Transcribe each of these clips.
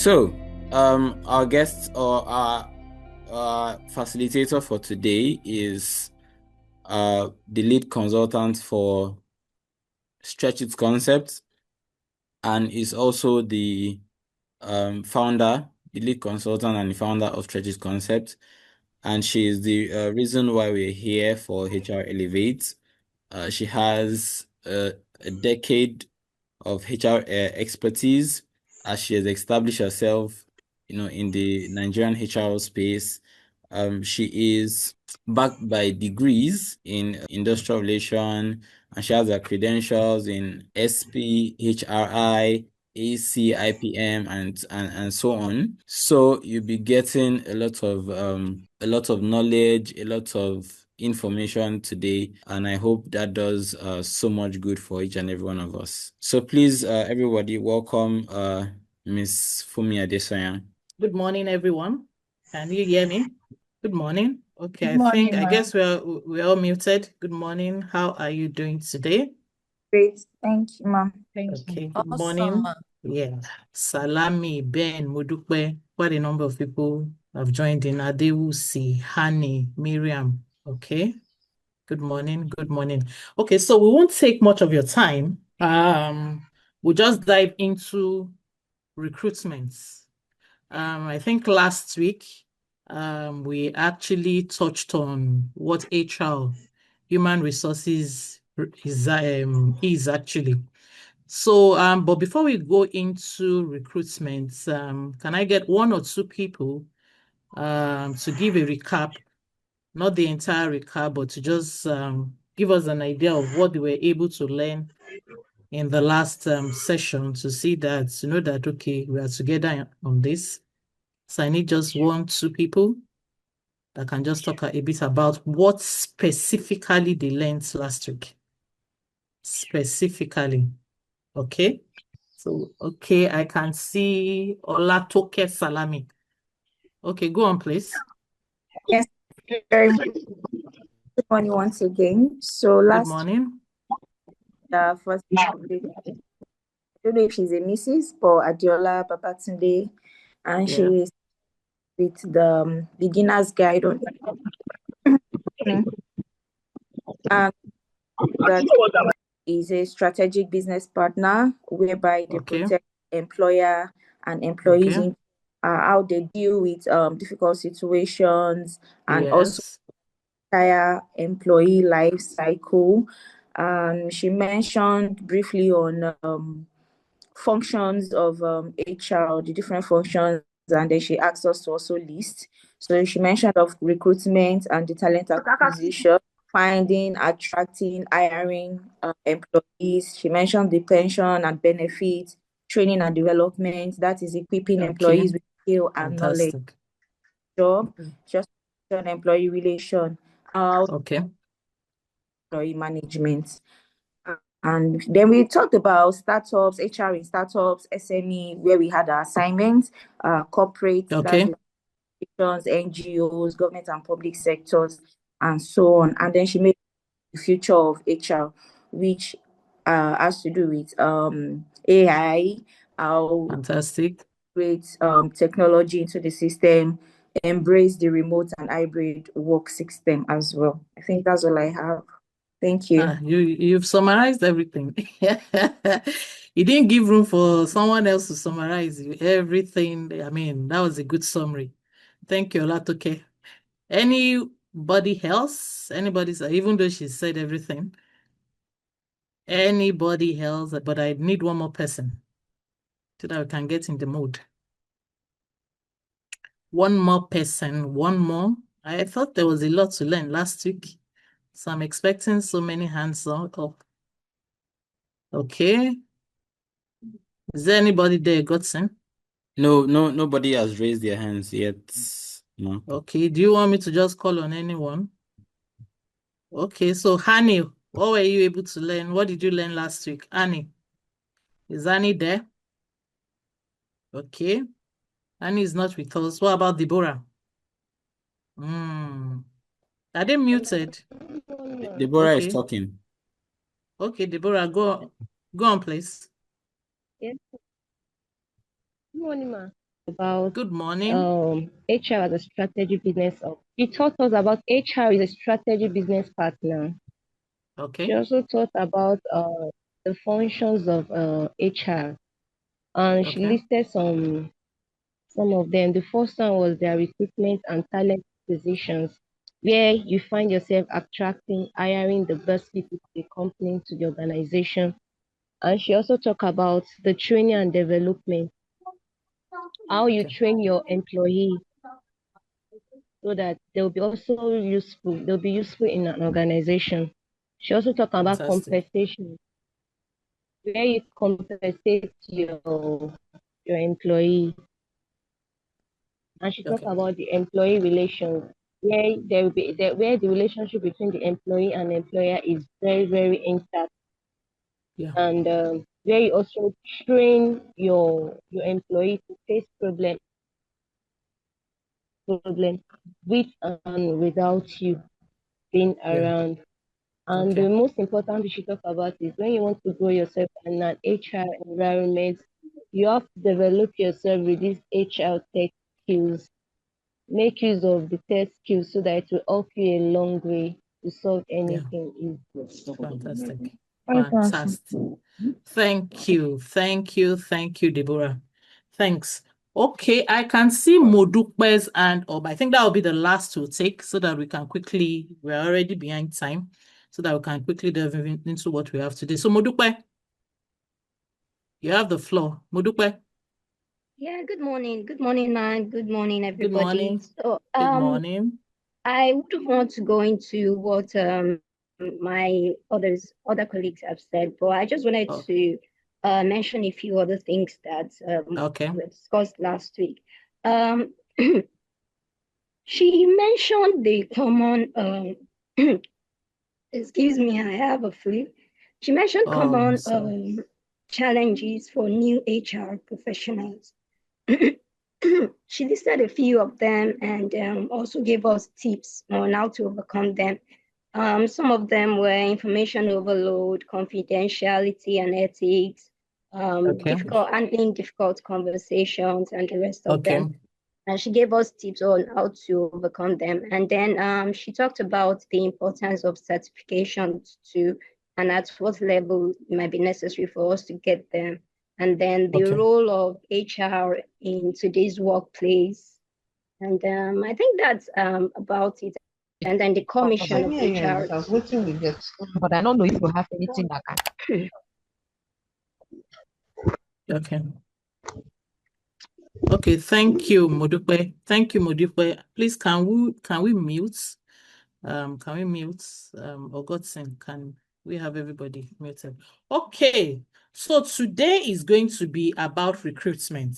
So, our guest or our facilitator for today is the lead consultant for Stretch It Concept, and is also the founder, the lead consultant and the founder of Stretch It Concept. And she is the reason why we're here for HR Elevate. She has a decade of HR expertise as she has established herself, in the Nigerian HR space. She is backed by degrees in industrial relation, and she has her credentials in SP, HRI, AC, IPM, and so on. So you'll be getting a lot of knowledge, a lot of information today, and I hope that does so much good for each and every one of us. So please, everybody, welcome Miss Funmi Adesanya. Good morning, everyone. Can you hear me? Good morning. Okay, Good morning, I ma'am. guess we're all muted. Good morning. How are you doing today? Great. Thank you, ma'am. Okay, good Awesome, morning. ma'am. Yeah. Salami, Ben, Mudukwe. Quite a number of people have joined in. Adewusi, Hani, Miriam. Okay. Good morning. Good morning. Okay, so we won't take much of your time. We'll just dive into recruitments. I think last week, we actually touched on what HR, human resources, is actually. So, but before we go into recruitment, can I get one or two people to give a recap, not the entire recap, but to just give us an idea of what they were able to learn in the last session, to see that, that, okay, we are together on this. So I need just one, two people that can just talk a bit about what specifically they learned last week. Specifically. Okay. So, okay, I can see Olatoke Salami. Okay, go on, please. Yes, very much. Good morning once again. So Good last morning. first, I don't know if she's a Mrs. but Adiola Babatunde, and Yeah. she is with the beginner's guide on and that is a strategic business partner whereby they Okay. protect employer and employees Okay. in how they deal with difficult situations, and also Yes. entire employee life cycle. She mentioned briefly on functions of HR, the different functions, and then she asked us to also list. So she mentioned of recruitment and the talent acquisition, finding, attracting, hiring employees. She mentioned the pension and benefits, training and development, that is equipping Okay. employees with skill and knowledge. Fantastic. Job, just employee relation, Okay. employee management. And then we talked about startups, HR in startups, SME, where we had our assignments, corporate, Okay. that's NGOs, government and public sectors, and so on. And then she made the future of HR, which has to do with AI, how Fantastic. great technology into the system, embrace the remote and hybrid work system as well. I think that's all I have. Thank you. You've summarized everything. You didn't give room for someone else to summarize everything. I mean, that was a good summary. Thank you, Olatoke. Anybody else? Even though she said everything. Anybody else? But I need one more person so that we can get in the mood. One more person, one more. I thought there was a lot to learn last week, so I'm expecting so many hands up. Okay. Is there anybody there, Godson? No, nobody has raised their hands yet. No. Okay. Do you want me to just call on anyone? Okay. So, Hani, what were you able to learn? What did you learn last week? Annie. Is Annie there? Okay. Annie is not with us. What about Deborah? Are they muted? Deborah is Okay. talking. Okay, Deborah, go on, please. Yes. Good morning, ma. about Good morning. HR as a strategy business. She taught us about HR is a strategy business partner. She Okay. also taught about the functions of HR, and she Okay. listed some of them. The first one was their recruitment and talent positions, where you find yourself attracting, hiring the best people to the company, to the organization. And she also talked about the training and development, how you Okay. train your employee so that they'll be also useful. They'll be useful in an organization. She also talked about Fantastic. compensation, where you compensate your employee. And she talked Okay. about the employee relations, where there will be where the relationship between the employee and employer is very, very intact, Yeah. and where you also train your employee to face problem with and without you being Yeah. around. And Okay. the most important thing she talk about is when you want to grow yourself in an HR environment, you have to develop yourself with these HR tech skills. Make use of the tech skills so that it will help you a long way to solve Yeah. anything. Fantastic. Fantastic. Fantastic. Thank you. Thank you. Thank you, Deborah. Thanks. Okay, I can see Modukpe's hand up. I think that will be the last to take so that we can quickly, we're already behind time, so that we can quickly delve into what we have today. So Modukpe, you have the floor. Modukpe, Yeah, good morning. Good morning, man. Good morning, good everybody. morning. So, Good morning. I wouldn't want to go into what my other colleagues have said, but I just wanted Oh, to mention a few other things that okay. were discussed last week. Um, she mentioned the common excuse me, I have a flu. She mentioned Oh, common so challenges for new HR professionals. She listed a few of them and also gave us tips on how to overcome them. Some of them were information overload, confidentiality and ethics, okay. handling difficult conversations, and the rest of Okay. them. And she gave us tips on how to overcome them. And then she talked about the importance of certifications too, and at what level it might be necessary for us to get them. And then the Okay. role of HR in today's workplace. And I think that's about it. And then the commission of HR. I was waiting with it, but I don't know if you have anything that can. Okay. Okay, thank you, Modupe. Thank you, Modupe. Please, can we mute? Can we mute? Augustine, can we have everybody muted? Okay, so today is going to be about recruitment.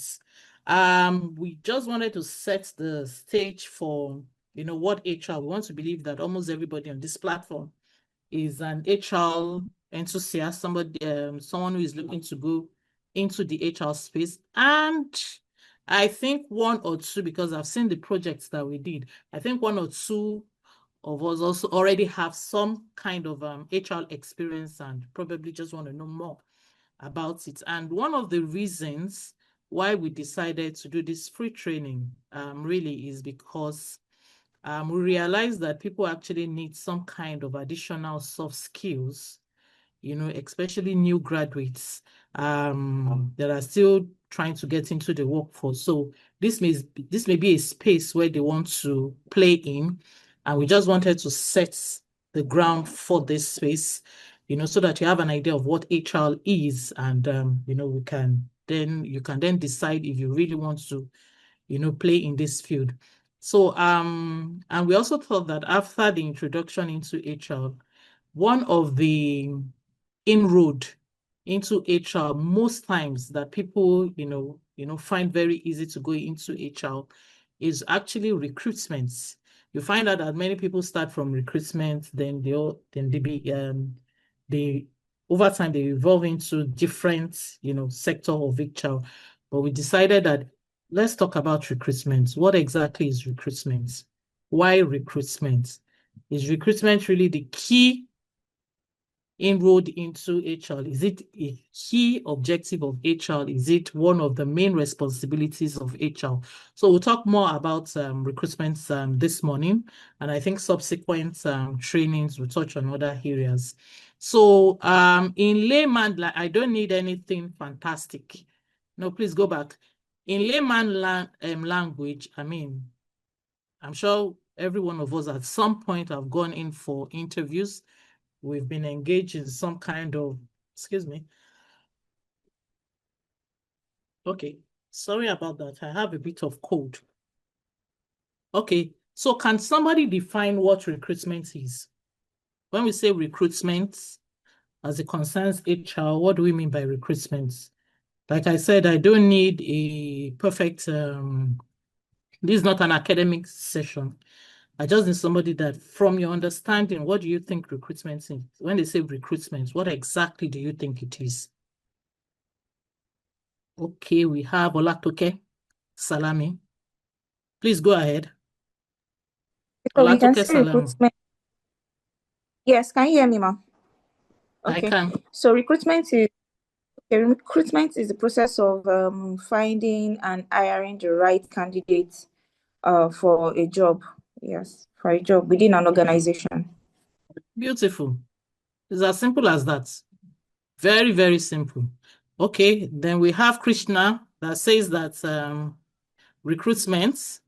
We just wanted to set the stage for, what HR. We want to believe that almost everybody on this platform is an HR enthusiast, someone who is looking to go into the HR space. And I think one or two, because I've seen the projects that we did, I think one or two of us also already have some kind of HR experience and probably just want to know more about it. And one of the reasons why we decided to do this free training really is because we realized that people actually need some kind of additional soft skills, especially new graduates that are still trying to get into the workforce. So this may be a space where they want to play in, and we just wanted to set the ground for this space, so that you have an idea of what HR is, and you can then decide if you really want to play in this field. So, and we also thought that after the introduction into HR, one of the inroad into HR most times that people, find very easy to go into HR is actually recruitment. You find out that many people start from recruitment, then they over time they evolve into different, sector of HR. But we decided that let's talk about recruitment. What exactly is recruitment? Why recruitment? Is recruitment really the key inroad into HR? Is it a key objective of HR? Is it one of the main responsibilities of HR? So we'll talk more about recruitment this morning, and I think subsequent trainings will touch on other areas. So in layman, I don't need anything fantastic. No, please go back. In layman language, I mean, I'm sure every one of us at some point have gone in for interviews. We've been engaged in some kind of, excuse me. Okay, sorry about that. I have a bit of cold. Okay, so can somebody define what recruitment is? When we say recruitment, as it concerns HR, what do we mean by recruitment? Like I said, I don't need a perfect, this is not an academic session. I just need somebody that, from your understanding, what do you think recruitment is? When they say recruitment, what exactly do you think it is? Okay, we have Olatoke Salami. Please go ahead. So we can Olatoke say Salami. recruitment. Yes, can you hear me, ma'am? I Okay. can. So recruitment is the process of finding and hiring the right candidate for a job. Yes, for a job within an organization. Beautiful. It's as simple as that. Very, very simple. Okay, then we have Krishna that says that recruitment,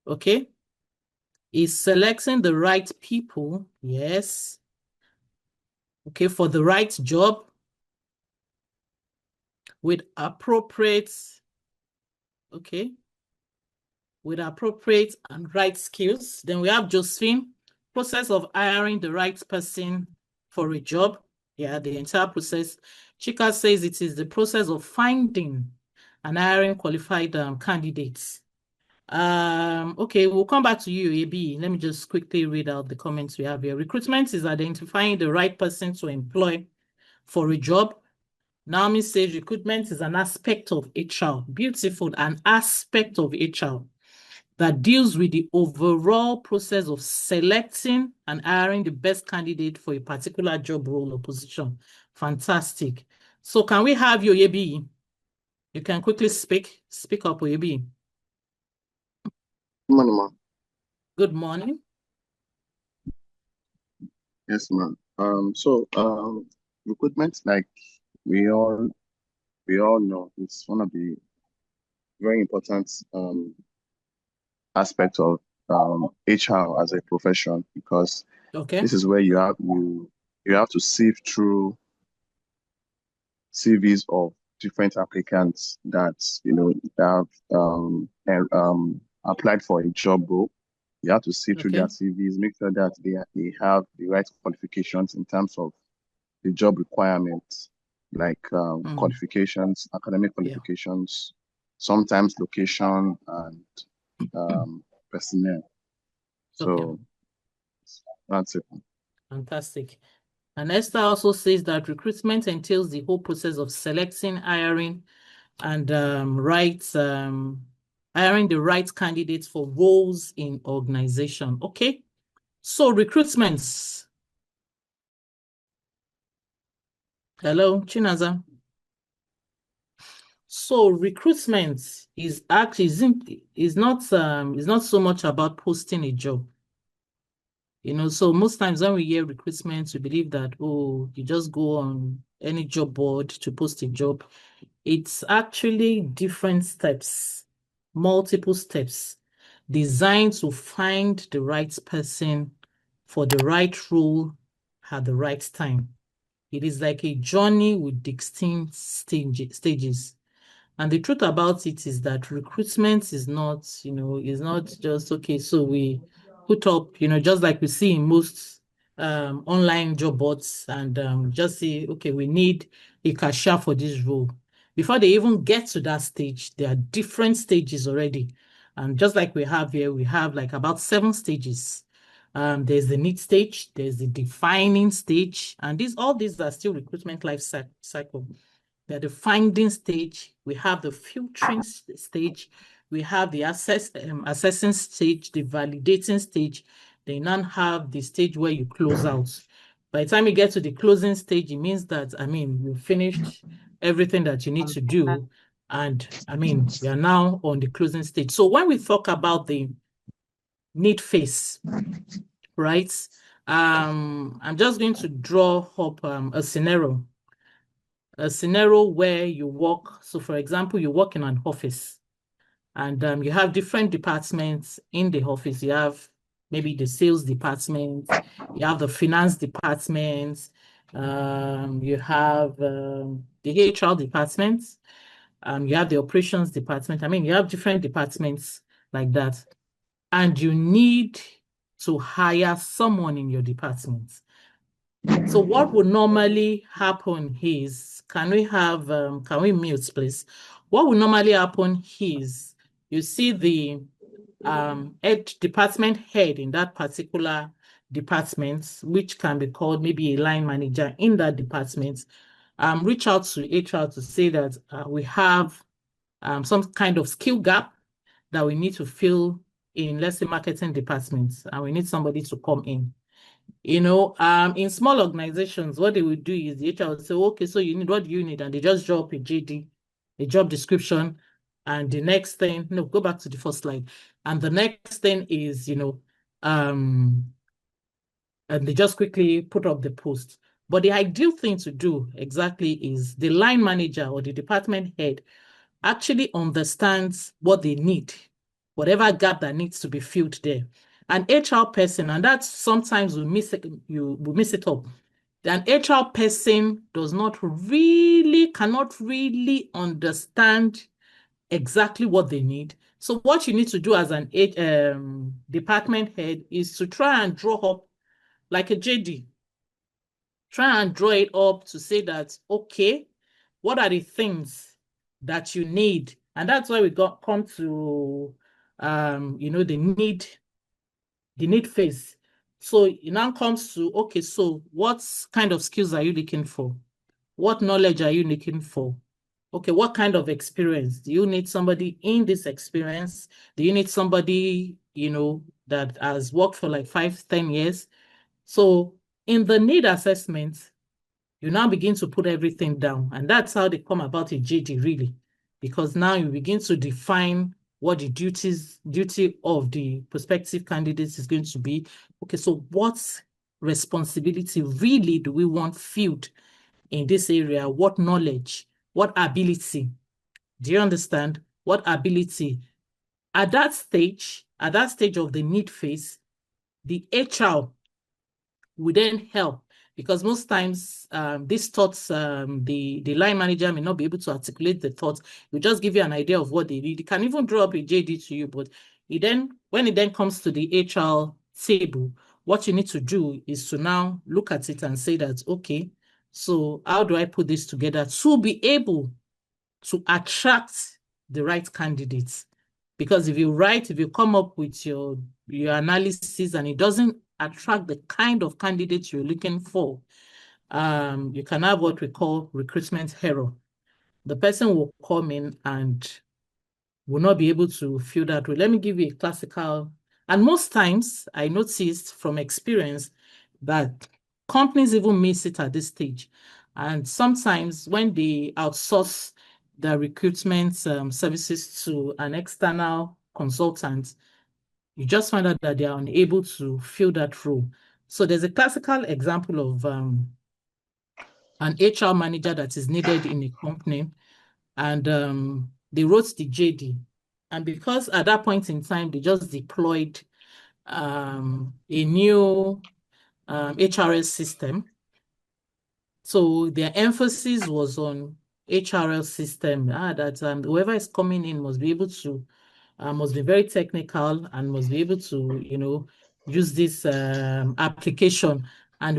okay, is selecting the right people, yes, okay, for the right job with appropriate, okay, with appropriate and right skills. Then we have Josephine, process of hiring the right person for a job. Yeah, the entire process. Chika says it is the process of finding and hiring qualified candidates. Okay, we'll come back to you, AB. Let me just quickly read out the comments we have here. Recruitment is identifying the right person to employ for a job. Naomi says recruitment is an aspect of HR. Beautiful, an aspect of HR that deals with the overall process of selecting and hiring the best candidate for a particular job role or position. Fantastic. So can we have your Oyebi? You can quickly speak up, Oyebi. Good morning, ma'am. Good morning. Yes, ma'am. Recruitment, like we all know, it's one of the very important aspects of HR as a profession, because Okay. this is where you have to sift through CVs of different applicants that have applied for a job role. You have to see through their CVs, make sure that they have the right qualifications in terms of the job requirements, like qualifications, academic qualifications, sometimes location and personnel. So that's it. Fantastic. And Esther also says that recruitment entails the whole process of selecting, hiring, and hiring the right candidates for roles in organization. Okay. So recruitments. Hello, Chinaza. So recruitment is actually is not so much about posting a job. So most times when we hear recruitment, we believe that, oh, you just go on any job board to post a job. It's actually different steps, multiple steps, designed to find the right person for the right role at the right time. It is like a journey with distinct stages. And the truth about it is that recruitment is not just, okay, so we put up, just like we see in most online job boards and just say, okay, we need a cashier for this role. Before they even get to that stage, there are different stages already. And just like we have here, we have like about 7 stages. There's the need stage, there's the defining stage, and all these are still recruitment life cycle. They're the finding stage, we have the filtering stage, we have the assessing stage, the validating stage. They now have the stage where you close out. By the time you get to the closing stage, it means that, I mean, you finished everything that you need to do. And I mean, you're now on the closing stage. So when we talk about the need phase, right? I'm just going to draw up a scenario where you work. So for example, you work in an office and you have different departments in the office. You have maybe the sales department, you have the finance department, you have the HR department, you have the operations department. I mean, you have different departments like that. And you need to hire someone in your department. So what would normally happen is, can we mute, please? What would normally happen is, you see the department head in that particular department, which can be called maybe a line manager in that department, reach out to HR to say that we have some kind of skill gap that we need to fill in, let's say, marketing departments, and we need somebody to come in. You know, in small organizations, what they will do is the HR will say, okay, so what do you need? And they just drop a JD, a job description. And the next thing, no, go back to the first slide. And the next thing is, and they just quickly put up the post. But the ideal thing to do exactly is the line manager or the department head actually understands what they need, whatever gap that needs to be filled there. An HR person, and that sometimes we miss it up. An HR person cannot really understand exactly what they need. So what you need to do as an department head is to try and draw up like a JD. Try and draw it up to say that, okay, what are the things that you need? And that's why we come to the need phase. So it now comes to, okay, so what kind of skills are you looking for? What knowledge are you looking for? Okay, what kind of experience? Do you need somebody in this experience? Do you need somebody, that has worked for like 5-10 years? So in the need assessment, you now begin to put everything down. And that's how they come about a JD, really. Because now you begin to define what the duty of the prospective candidates is going to be. Okay, so what responsibility really do we want filled in this area? What knowledge? What ability? Do you understand? What ability? At that stage of the need phase, the HR will then help, because most times these thoughts, the line manager may not be able to articulate the thoughts. We just give you an idea of what they need. It can even draw up a JD to you, but when it then comes to the HR table, what you need to do is to now look at it and say that, okay, so how do I put this together to be able to attract the right candidates? Because if you come up with your analysis and it doesn't attract the kind of candidates you're looking for, you can have what we call recruitment error. The person will come in and will not be able to fill that role. Let me give you a classical, and most times I noticed from experience that companies even miss it at this stage. And sometimes when they outsource the recruitment services to an external consultant, you just find out that they are unable to fill that role. So there's a classical example of an HR manager that is needed in a company, and they wrote the JD. And because at that point in time, they just deployed a new HRS system. So their emphasis was on HRS system, that whoever is coming in must be able to must be very technical and must be able to, use this application. And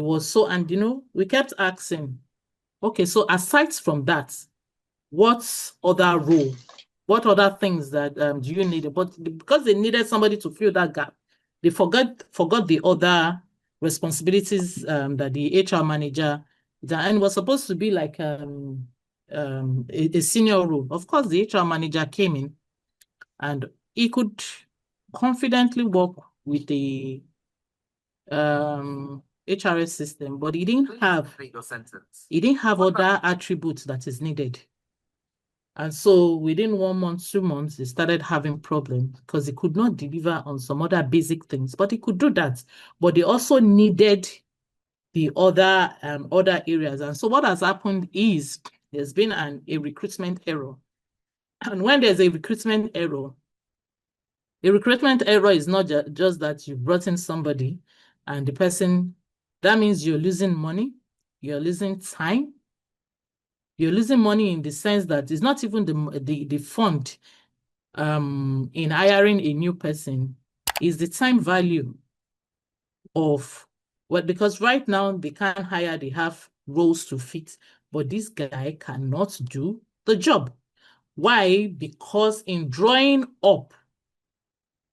we kept asking, okay, so aside from that, what other things that do you need? But because they needed somebody to fill that gap, they forgot the other responsibilities that the HR manager, and it was supposed to be like a senior role. Of course, the HR manager came in and he could confidently work with the HRS system, but it didn't have other attributes that is needed. And so within 1 month, 2 months, they started having problems because it could not deliver on some other basic things, but it could do that. But they also needed the other areas. And so what has happened is there's been a recruitment error. And when there's a recruitment error is not just that you brought in somebody and the person, that means you're losing money, you're losing time. You're losing money in the sense that it's not even the fund in hiring a new person, is the time value of because right now they can't hire, they have roles to fit, but this guy cannot do the job. Why? Because in drawing up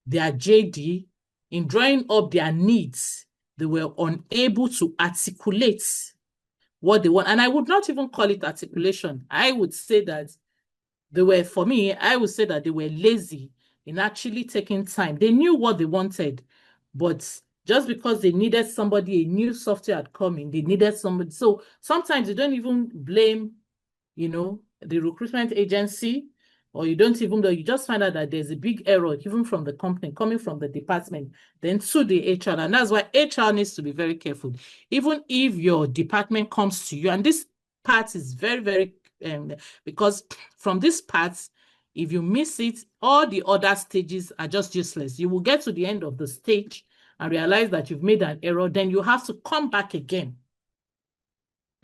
their JD, in drawing up their needs, they were unable to articulate what they want. And I would not even call it articulation. I would say that I would say that they were lazy in actually taking time. They knew what they wanted, but just because they needed somebody, a new software had come in, they needed somebody. So sometimes you don't even blame, the recruitment agency, or you don't even know, you just find out that there's a big error even from the company, coming from the department, then to the HR. And that's why HR needs to be very careful. Even if your department comes to you, and this part is very, very, because from this part, if you miss it, all the other stages are just useless. You will get to the end of the stage and realize that you've made an error, then you have to come back again.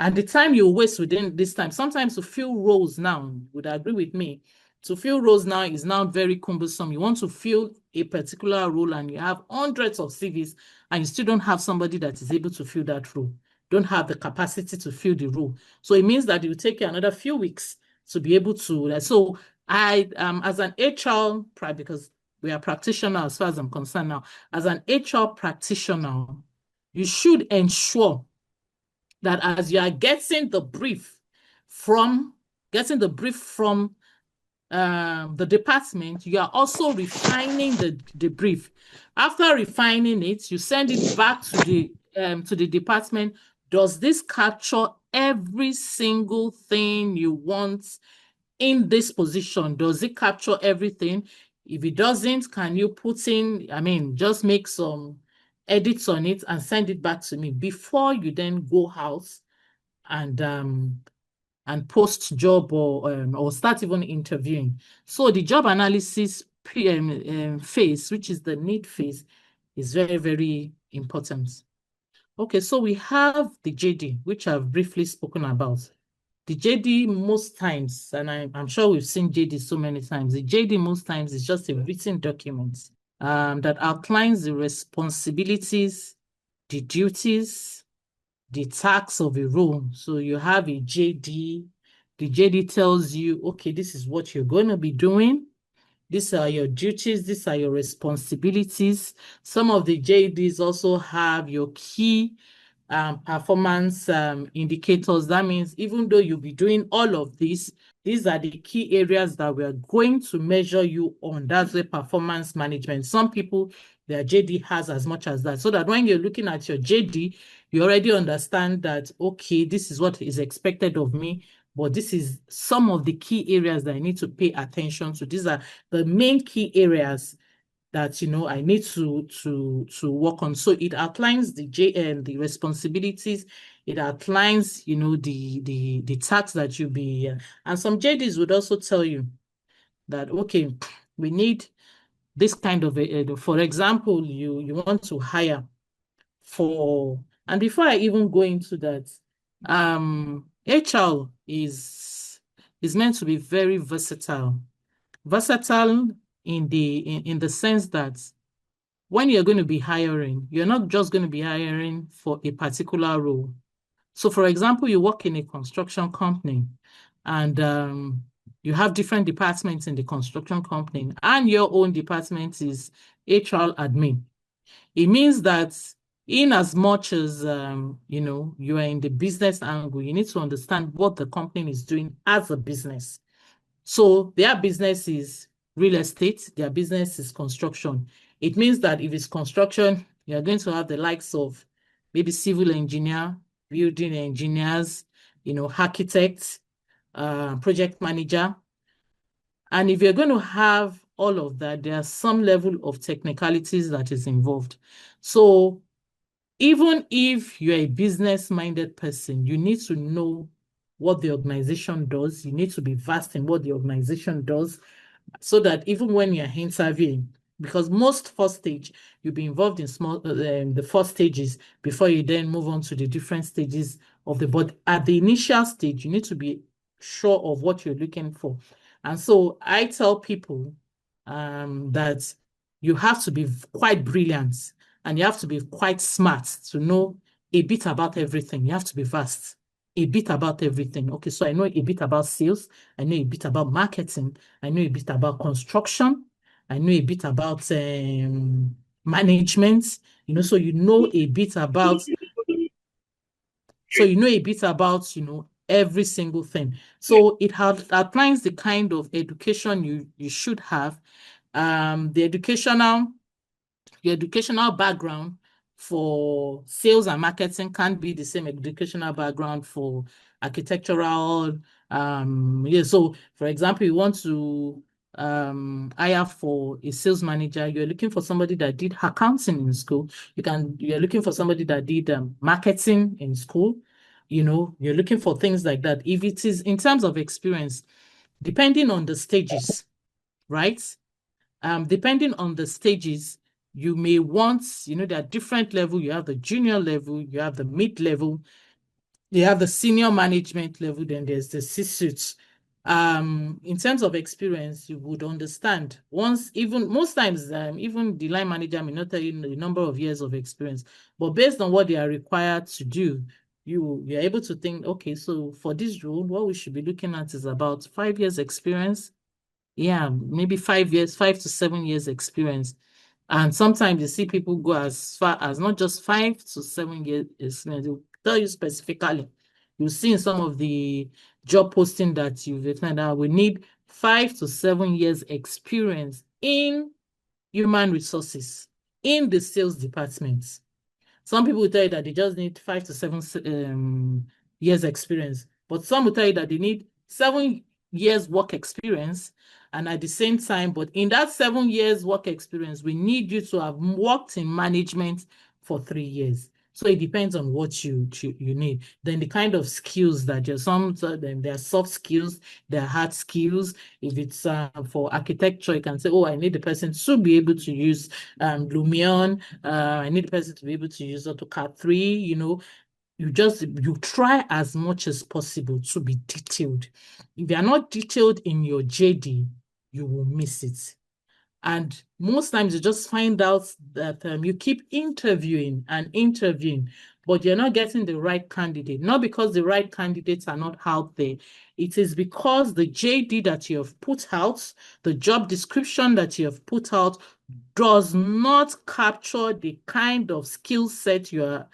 And the time you waste within this time, sometimes to fill roles now, you would agree with me, to fill roles now is now very cumbersome. You want to fill a particular role and you have hundreds of CVs and you still don't have somebody that is able to fill that role, don't have the capacity to fill the role. So it means that it will take you another few weeks to be able to. So I, as an HR, because we are practitioners as far as I'm concerned now, as an HR practitioner, you should ensure that as you are getting the brief from the department, you are also refining the brief. After refining it, you send it back to the department. Does this capture every single thing you want in this position? Does it capture everything? If it doesn't, can you put in, just make some edits on it and send it back to me before you then go out and post job or start even interviewing. So the job analysis phase, which is the need phase, is very, very important. Okay, so we have the JD, which I've briefly spoken about. The JD most times, and I'm sure we've seen JD so many times, the JD most times is just a written document that outlines the responsibilities, the duties, the tasks of a role. So you have a JD. The JD tells you, okay, this is what you're going to be doing. These are your duties. These are your responsibilities. Some of the JDs also have your key performance indicators. That means even though you'll be doing all of this, these are the key areas that we're going to measure you on. That's the performance management. Some people, their JD has as much as that. So that when you're looking at your JD, you already understand that, okay, this is what is expected of me, but this is some of the key areas that I need to pay attention to. These are the main key areas that I need to work on. So it outlines the responsibilities. It outlines the tasks that you'll be and some JDs would also tell you that, okay, we need this kind of for example, you want to hire for, and before I even go into that, HR is meant to be very versatile. Versatile in the sense that when you're going to be hiring, you're not just going to be hiring for a particular role. So for example, you work in a construction company and you have different departments in the construction company and your own department is HR admin. It means that in as much as, you are in the business angle, you need to understand what the company is doing as a business. So their business is real estate, their business is construction. It means that if it's construction, you're going to have the likes of maybe civil engineer, building engineers, architects, project manager. And if you're going to have all of that, there's some level of technicalities that is involved. So even if you're a business-minded person, you need to know what the organization does. You need to be versed in what the organization does, so that even when you're interviewing, because most first stage, you'll be involved in the first stages before you then move on to the different stages of but at the initial stage, you need to be sure of what you're looking for. And so I tell people that you have to be quite brilliant and you have to be quite smart to know a bit about everything. You have to be vast. A bit about everything. Okay, so I know a bit about sales. I know a bit about marketing. I know a bit about construction. I know a bit about management. So you know a bit about every single thing. So it outlines the kind of education you should have. Your educational background for sales and marketing can't be the same educational background for architectural. So for example, you want to hire for a sales manager, you're looking for somebody that did accounting in school. You're looking for somebody that did marketing in school. You're looking for things like that. If it is in terms of experience, depending on the stages, right? Depending on the stages, you may want, there are different levels. You have the junior level, you have the mid-level, you have the senior management level, then there's the C-suite. In terms of experience, you would understand. Most times, even the line manager may not tell you the number of years of experience, but based on what they are required to do, you're able to think, okay, so for this role, what we should be looking at is about 5 years experience. Yeah, maybe 5 years, 5 to 7 years experience. And sometimes you see people go as far as not just 5 to 7 years experience. They'll tell you specifically. You'll see in some of the job posting that you've found out, we need 5 to 7 years experience in human resources, in the sales department. Some people will tell you that they just need 5 to 7 years experience, but some will tell you that they need 7 years work experience. And at the same time, but in that 7 years work experience, we need you to have worked in management for 3 years. So it depends on what you need. Then the kind of skills that there are soft skills, there are hard skills. If it's for architecture, you can say, oh, I need the person to be able to use Lumion. I need the person to be able to use AutoCAD 3. You try as much as possible to be detailed. If you are not detailed in your JD, you will miss it. And most times you just find out that you keep interviewing and interviewing, but you're not getting the right candidate. Not because the right candidates are not out there. It is because the JD that you have put out, the job description that you have put out, does not capture the kind of skill set you are.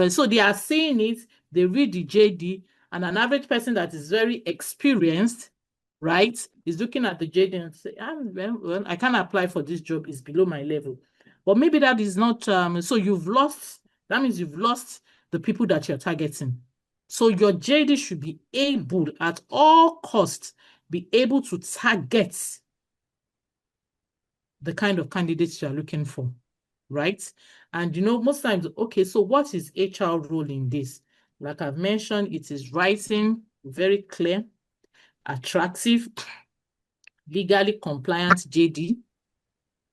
So they are seeing it, they read the JD, and an average person that is very experienced, right, is looking at the JD and say, well, I can't apply for this job, it's below my level. But maybe that is not, so that means you've lost the people that you're targeting. So your JD should be able, at all costs, be able to target the kind of candidates you're looking for, right? And most times, okay, so what is HR role in this? Like I've mentioned, it is writing very clear, attractive, legally compliant JD.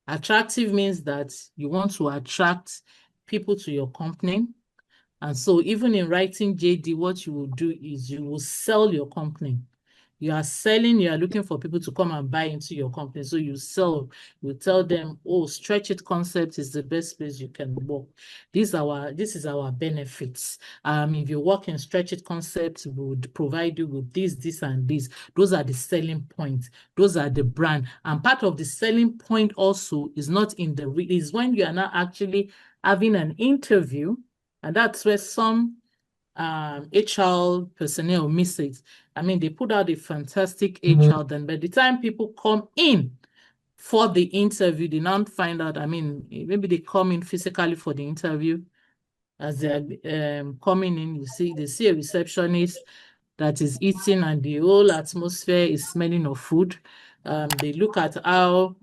Attractive means that you want to attract people to your company. And so even in writing JD, what you will do is you will sell your company. You are looking for people to come and buy into your company. So you tell them, oh, Stretch It concept is the best place you can work. This is our benefits. If you work in Stretch It concept, we would provide you with this, and this. Those are the selling points. Those are the brand. And part of the selling point also is not is when you are not actually having an interview. And that's where some HR personnel miss it. They put out a fantastic HR, then by the time people come in for the interview, they now find out, maybe they come in physically for the interview, As they're coming in, they see a receptionist that is eating and the whole atmosphere is smelling of food. They look at how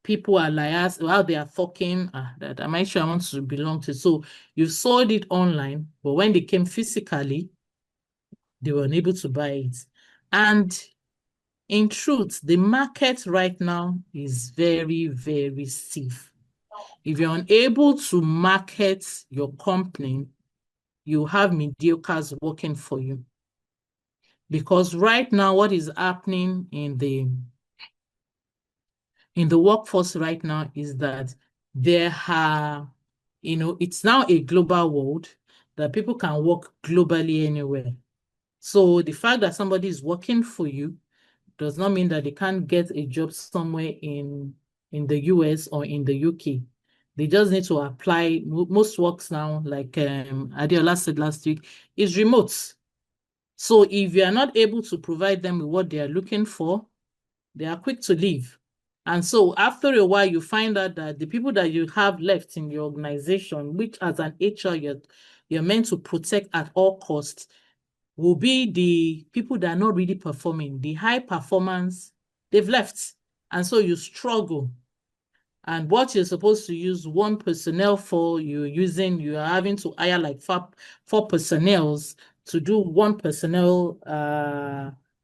people are like us, how they are talking, that am I sure I want to belong to. So you sold it online, but when they came physically, they were unable to buy it. And in truth, the market right now is very, very stiff. If you're unable to market your company, you have mediocres working for you. Because right now, what is happening in the workforce right now is that there are, it's now a global world that people can work globally anywhere. So the fact that somebody is working for you does not mean that they can't get a job somewhere in the US or in the UK. They just need to apply. Most works now, like Adeola said last week, is remote. So if you are not able to provide them with what they are looking for, they are quick to leave. And so after a while, you find out that the people that you have left in your organization, which as an HR you're meant to protect at all costs, will be the people that are not really performing. The high performance, they've left. And so you struggle. And what you're supposed to use one personnel for, you are having to hire like four personnels to do one personnel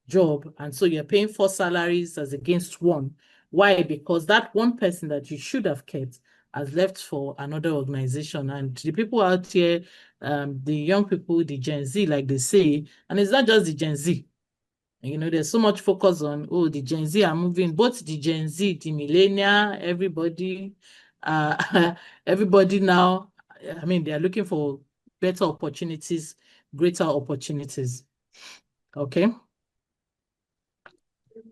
job. And so you're paying 4 salaries as against one. Why? Because that one person that you should have kept has left for another organization. And the people out here, the young people, the Gen Z, like they say, and it's not just the Gen Z. There's so much focus on, the Gen Z are moving, both the Gen Z, the millennial, everybody, everybody now, they are looking for better opportunities, greater opportunities. Okay.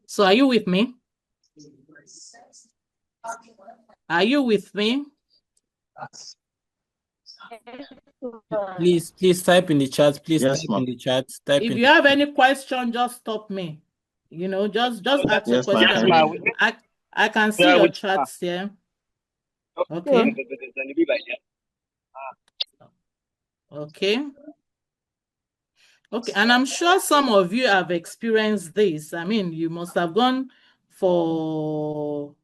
So are you with me? Are you with me? Please type in the chat. Please Yes, type ma'am. in the chat. Type If in you have any question, just stop me. Just ask your Yes, ma'am. question. I can see your chats here. Okay. Okay. Okay, and I'm sure some of you have experienced this. You must have gone for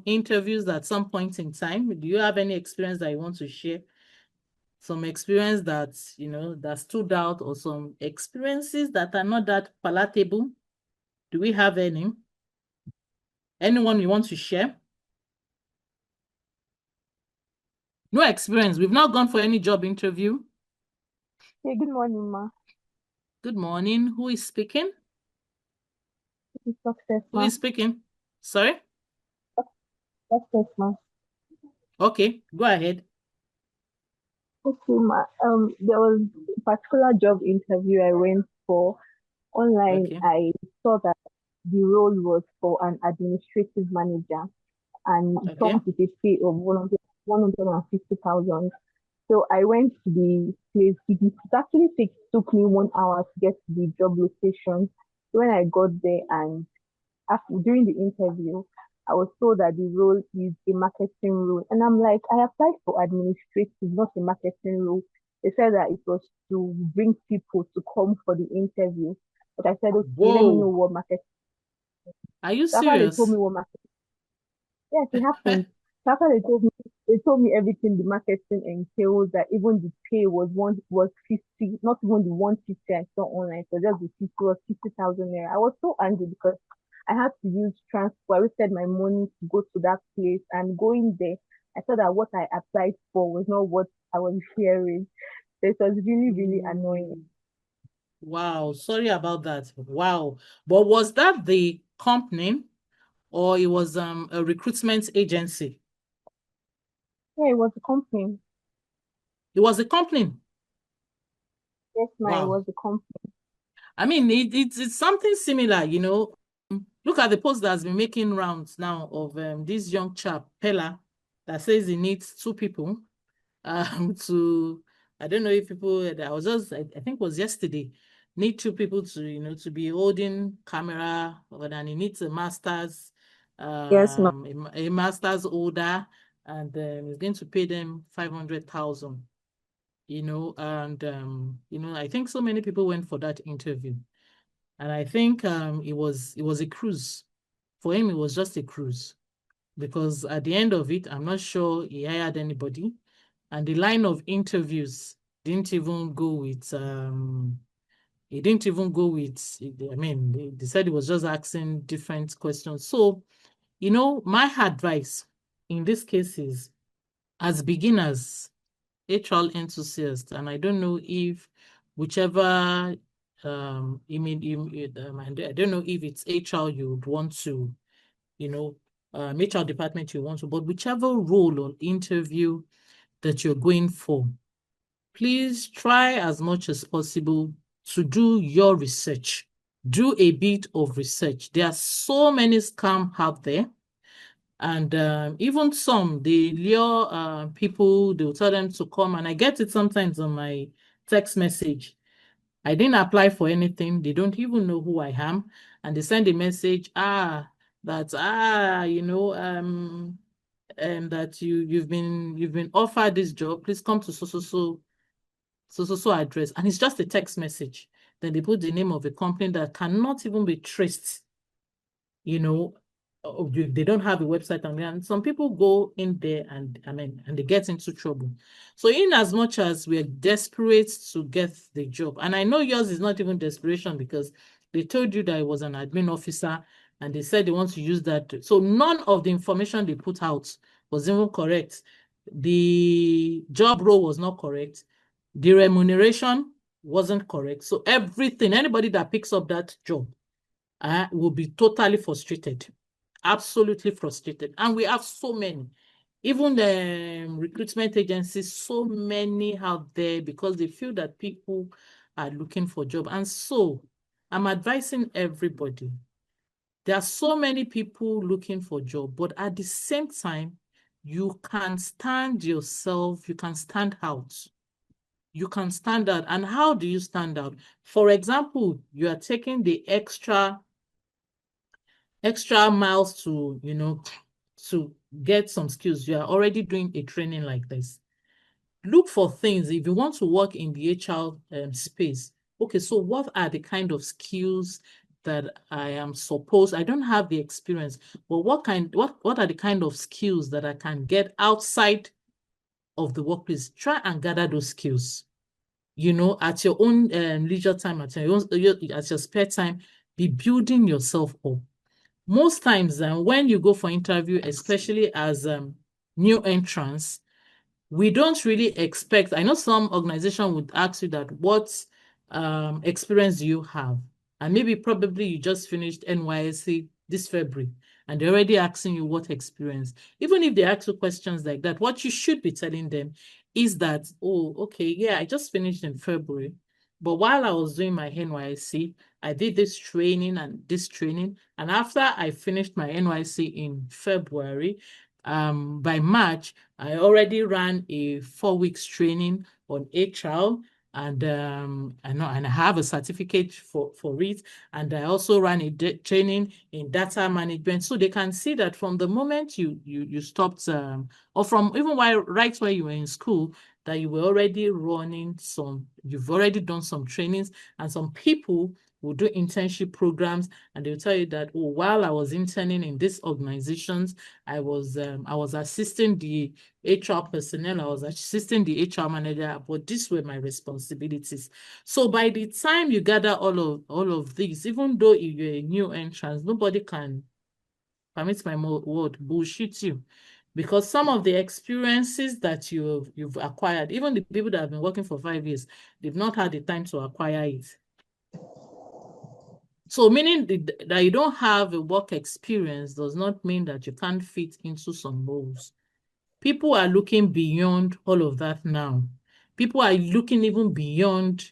interviews at some point in time. Do you have any experience that you want to share? Some experience that, that stood out, or some experiences that are not that palatable? Do we have any? Anyone you want to share? No experience. We've not gone for any job interview. Hey, good morning, ma. Good morning. Who is speaking? Success, Who ma. is speaking? Sorry? Success, ma. Okay, go ahead. Okay, ma. There was a particular job interview I went for. Online, Okay. I saw that the role was for an administrative manager, and it Okay. comes with a pay of 150,000. So I went to the place. It actually took me 1 hour to get to the job location. When I got there, and during the interview, I was told that the role is a marketing role. And I'm like, I applied for administrative, not a marketing role. They said that it was to bring people to come for the interview. But I said, okay, let me know Whoa. what marketing. Are you So after they told serious? me what marketing, yes, it happened. So after they told me everything the marketing entails, that even the pay was 50, not even the 150 I saw online, so just the 50 was 50,000 naira. I was so angry because I had to use transport. I wasted my money to go to that place, and going there, I saw that what I applied for was not what I was hearing. So it was really, really annoying. Wow, sorry about that. Wow. But was that the company, or it was a recruitment agency? Yeah, it was a company. It was a company. Yes, ma, it Wow. was a company. It's something similar, Look at the post that has been making rounds now of this young chap, Pella, that says he needs 2 people to, I don't know if people, I think it was yesterday, need 2 people to, to be holding camera, and he needs a master's, Yes, ma'am. a master's holder, and he's going to pay them 500,000. And I think so many people went for that interview, and I think it was a cruise. For him, it was just a cruise, because at the end of it, I'm not sure he hired anybody, and the line of interviews didn't even go with he didn't even go with, I mean, they said he was just asking different questions. So, my advice in this case is, as beginners, HR enthusiasts, and I don't know if whichever, I don't know if it's HR you would want to, HR department you want to, but whichever role or interview that you're going for, please try as much as possible to do your research. Do a bit of research. There are so many scams out there. And even some, they lure people, they'll tell them to come. And I get it sometimes on my text message. I didn't apply for anything. They don't even know who I am. And they send a message, that you've been offered this job. Please come to so address. And it's just a text message. Then they put the name of a company that cannot even be traced. They don't have a website, and some people go in there and they get into trouble. So in as much as we're desperate to get the job, and I know yours is not even desperation, because they told you that it was an admin officer and they said they want to use that. So none of the information they put out was even correct. The job role was not correct. The remuneration wasn't correct. So everything, anybody that picks up that job will be totally frustrated. Absolutely frustrated. And we have so many. Even the recruitment agencies, so many out there, because they feel that people are looking for jobs. And so I'm advising everybody. There are so many people looking for jobs, but at the same time, you can stand yourself, you can stand out. You can stand out. And how do you stand out? For example, you are taking the extra miles to, to get some skills. You are already doing a training like this. Look for things. If you want to work in the HR space, okay, so what are the kind of skills that I don't have the experience, but what are the kind of skills that I can get outside of the workplace? Try and gather those skills, at your own leisure time, at your spare time. Be building yourself up. Most times when you go for interview, especially as new entrants, we don't really expect. I know some organization would ask you that, what experience do you have? And maybe probably you just finished NYSC this February, and they're already asking you what experience. Even if they ask you questions like that, what you should be telling them is that, oh, okay, yeah, I just finished in February, but while I was doing my NYSC, I did this training and this training. And after I finished my NYSC in February, by March, I already ran a 4 weeks training on HR, and I have a certificate for it. And I also ran a training in data management. So they can see that from the moment you stopped, or from even right while you were in school, that you were already you've already done some trainings. And some people will do internship programs, and they'll tell you that, oh, while I was interning in these organizations, I was assisting the HR personnel, I was assisting the HR manager, but these were my responsibilities. So by the time you gather all of these, even though you're a new entrant, nobody can, permit my word, bullshit you. Because some of the experiences that you've acquired, even the people that have been working for 5 years, they've not had the time to acquire it. So meaning that you don't have a work experience does not mean that you can't fit into some roles. People are looking beyond all of that now. People are looking even beyond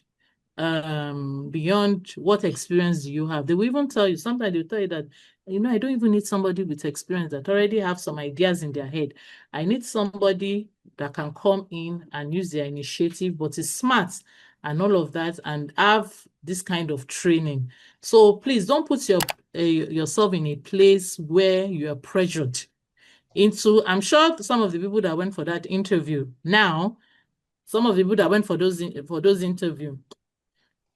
what experience do you have. They will even tell you, sometimes they'll tell you that, I don't even need somebody with experience that already have some ideas in their head. I need somebody that can come in and use their initiative, but is smart and all of that, and have this kind of training. So please don't put yourself in a place where you are pressured. into, I'm sure some of the people that went for that interview now, some of the people that went for those interviews,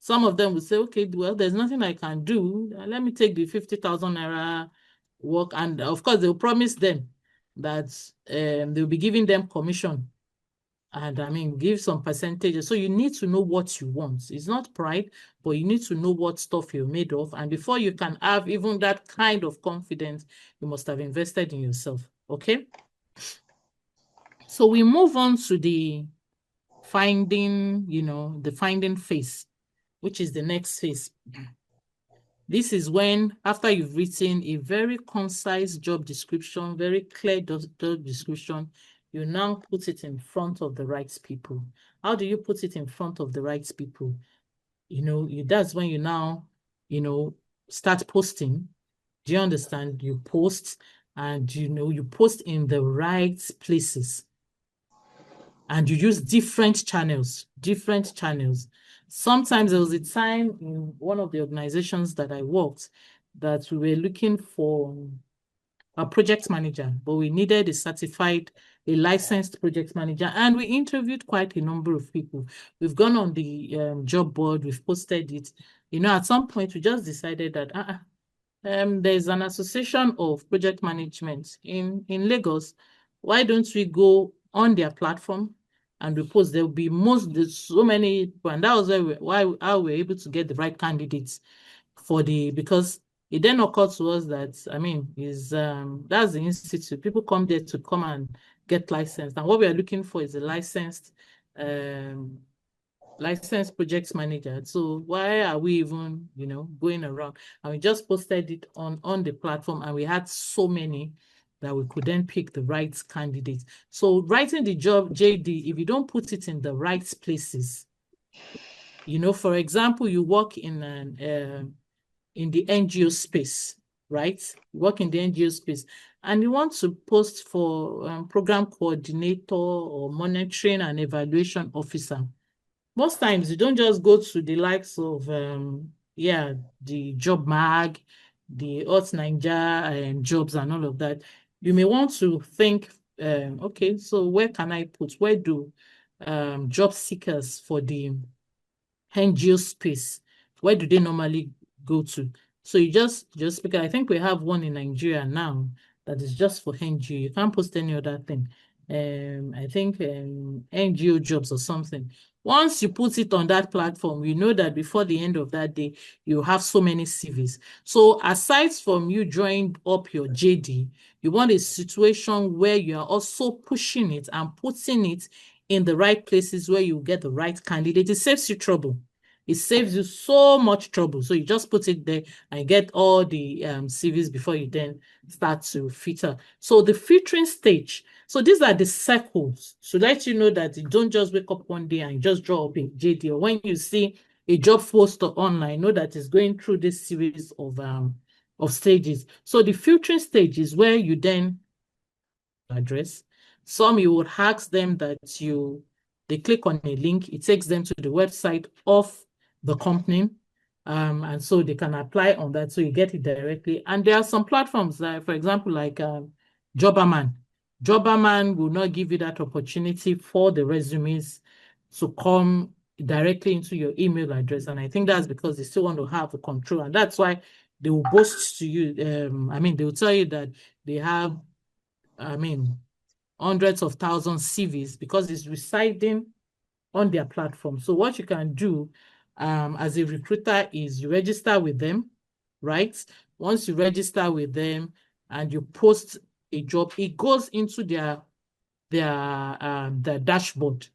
some of them will say, okay, well, there's nothing I can do. Let me take the 50,000 naira work. And of course, they'll promise them that they'll be giving them commission. And I mean, give some percentages. So you need to know what you want. It's not pride, but you need to know what stuff you're made of. And before you can have even that kind of confidence, you must have invested in yourself. Okay? So we move on to the finding, the finding phase, which is the next phase. This is when, after you've written a very concise job description, very clear job description, you now put it in front of the right people. How do you put it in front of the right people? That's when you now, start posting. Do you understand? You post, and you post in the right places. And you use different channels. Sometimes there was a time in one of the organizations that I worked that we were looking for a project manager, but we needed a licensed project manager, and we interviewed quite a number of people. We've gone on the job board, we've posted it. At some point, we just decided that there's an association of project management in Lagos. Why don't we go on their platform and we post? There will be so many, and that was how we were able to get the right candidates because it then occurred to us that, that's the institute. People come there to come and get licensed. And what we are looking for is a licensed project manager. So why are we even, going around? And we just posted it on the platform, and we had so many that we could then pick the right candidates. So writing the job JD, if you don't put it in the right places, for example, you work in the NGO space, right? You work in the NGO space, and you want to post for program coordinator or monitoring and evaluation officer. Most times you don't just go to the likes of the job mag, the Hot Naija and jobs and all of that. You may want to think, okay, so where can I put? Where do job seekers for the NGO space, where do they normally go to? So you just because I think we have one in Nigeria now that is just for NGO. You can't post any other thing. I think NGO jobs or something. Once you put it on that platform, you know that before the end of that day, you have so many CVs. So aside from you drawing up your JD, you want a situation where you are also pushing it and putting it in the right places where you get the right candidate. It saves you trouble. It saves you so much trouble. So you just put it there and get all the CVs before you then start to filter. So the filtering stage. So these are the circles to let you know that you don't just wake up one day and just draw up a JD. Or when you see a job poster online, know that it's going through this series of stages. So the filtering stage is where you then address. Some you would ask them that they click on a link, it takes them to the website of the company, and so they can apply on that, so you get it directly. And there are some platforms that, for example, like Jobberman. Jobberman will not give you that opportunity for the resumes to come directly into your email address, and I think that's because they still want to have the control, and that's why they will boast to you. They will tell you that they have hundreds of thousands CVs because it's residing on their platform. So what you can do as a recruiter is you register with them, right? Once you register with them and you post a job, it goes into their dashboard.